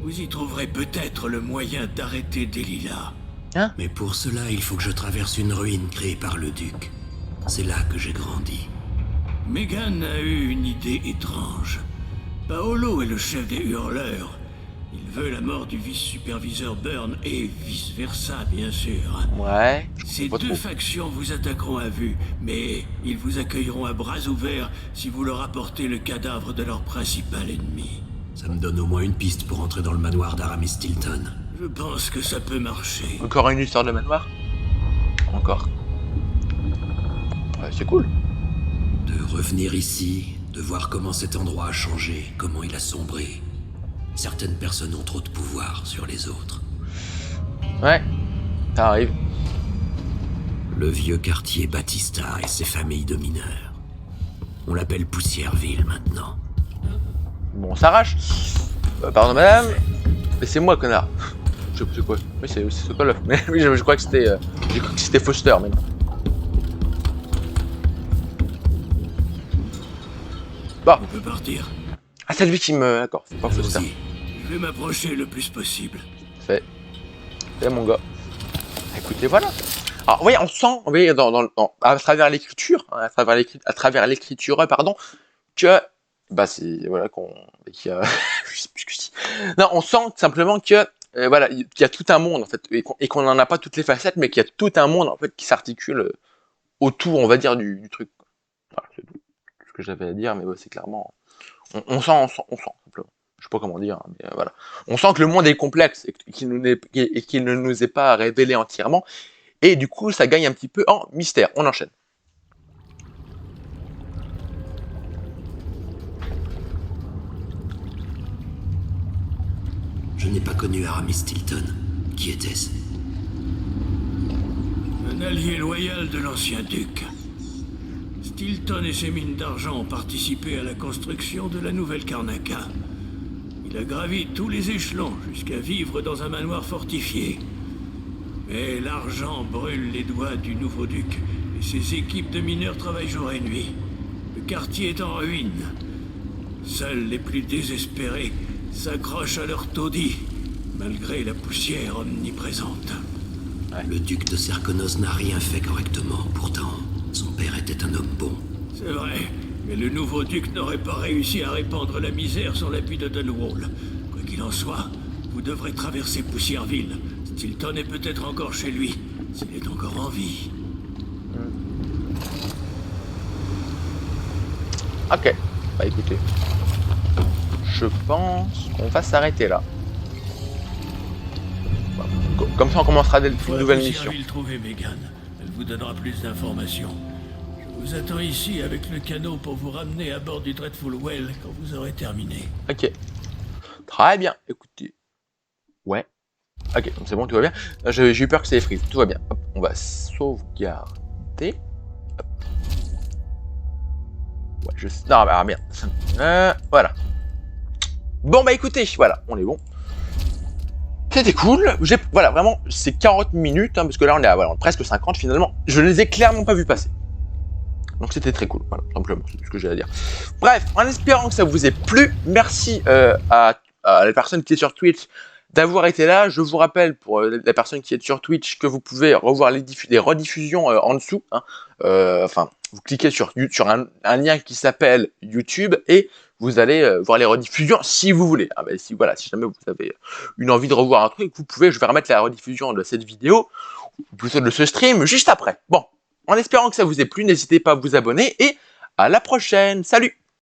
Vous y trouverez peut-être le moyen d'arrêter Delilah. Hein? Mais pour cela, il faut que je traverse une ruine créée par le duc. C'est là que j'ai grandi. Megan a eu une idée étrange. Paolo est le chef des hurleurs. Il veut la mort du vice-superviseur Byrne et vice-versa, bien sûr. Ouais. Ces deux factions vous attaqueront à vue, mais ils vous accueilleront à bras ouverts si vous leur apportez le cadavre de leur principal ennemi. Ça me donne au moins une piste pour entrer dans le manoir d'Aramis Stilton. Je pense que ça peut marcher. Encore une histoire de manoir? Encore. Ouais, c'est cool. De revenir ici, de voir comment cet endroit a changé, comment il a sombré. Certaines personnes ont trop de pouvoir sur les autres. Ouais, ça arrive. Le vieux quartier Batista et ses familles de mineurs. On l'appelle Poussièreville maintenant. Bon, on s'arrache. Pardon madame. Mais c'est moi, connard. Je sais plus c'est quoi. Oui, c'est Sokolov. Mais oui, je crois que c'était... j'ai cru que c'était Foster, mais non. Bon. On peut partir. Ah, c'est lui qui me... D'accord, c'est pas Foster. Je vais m'approcher le plus possible. C'est mon gars. Écoutez, voilà. Alors, oui, on sent, oui, à travers l'écriture, hein, à travers l'écriture, pardon, que, bah, c'est, voilà, je sais plus ce que je dis. Non, on sent simplement que, voilà, qu'il y a tout un monde, en fait, et qu'on n'en a pas toutes les facettes, mais qu'il y a tout un monde, en fait, qui s'articule autour, on va dire, du truc. Voilà, c'est tout ce que j'avais à dire, mais ouais, c'est clairement, on sent, simplement. Je sais pas comment dire, hein, mais voilà. On sent que le monde est complexe et qu'il ne nous est pas révélé entièrement. Et du coup, ça gagne un petit peu en mystère. On enchaîne. Je n'ai pas connu Aramis Stilton. Qui était-ce? Un allié loyal de l'ancien duc. Stilton et ses mines d'argent ont participé à la construction de la nouvelle Karnaca. Il a gravi tous les échelons jusqu'à vivre dans un manoir fortifié. Mais l'argent brûle les doigts du nouveau duc et ses équipes de mineurs travaillent jour et nuit. Le quartier est en ruine. Seuls les plus désespérés s'accrochent à leur taudis, malgré la poussière omniprésente. Le duc de Serkonos n'a rien fait correctement. Pourtant, son père était un homme bon. C'est vrai, mais le nouveau duc n'aurait pas réussi à répandre la misère sans l'appui de Dunwall. Quoi qu'il en soit, vous devrez traverser Poussièreville. Stilton est peut-être encore chez lui, s'il est encore en vie. Ok, bah écoutez, je pense qu'on va s'arrêter là. Comme ça, on commencera une nouvelle mission. Trouver Megan. Elle vous donnera plus d'informations. Je vous attends ici avec le canot pour vous ramener à bord du Dreadful Well quand vous aurez terminé. Ok, très bien. Écoutez, ouais. Ok, donc c'est bon, tout va bien. J'ai eu peur que ça effrise. Tout va bien. Hop, on va sauvegarder. Hop. Ouais, non, bah merde. Voilà. Bon, bah écoutez, voilà, on est bon. C'était cool. Voilà, vraiment, c'est 40 minutes, hein, parce que là, on est à voilà, presque 50 finalement. Je ne les ai clairement pas vus passer. Donc c'était très cool, voilà, simplement, c'est tout ce que j'ai à dire. Bref, en espérant que ça vous ait plu, merci à la personne qui est sur Twitch d'avoir été là. Je vous rappelle, pour la personne qui est sur Twitch, que vous pouvez revoir les rediffusions en dessous. Hein. Enfin, vous cliquez sur un lien qui s'appelle YouTube et vous allez voir les rediffusions si vous voulez. Ah, ben, si jamais vous avez une envie de revoir un truc, vous pouvez, je vais remettre la rediffusion de cette vidéo, ou plutôt de ce stream, juste après. Bon, en espérant que ça vous ait plu, n'hésitez pas à vous abonner et à la prochaine. Salut!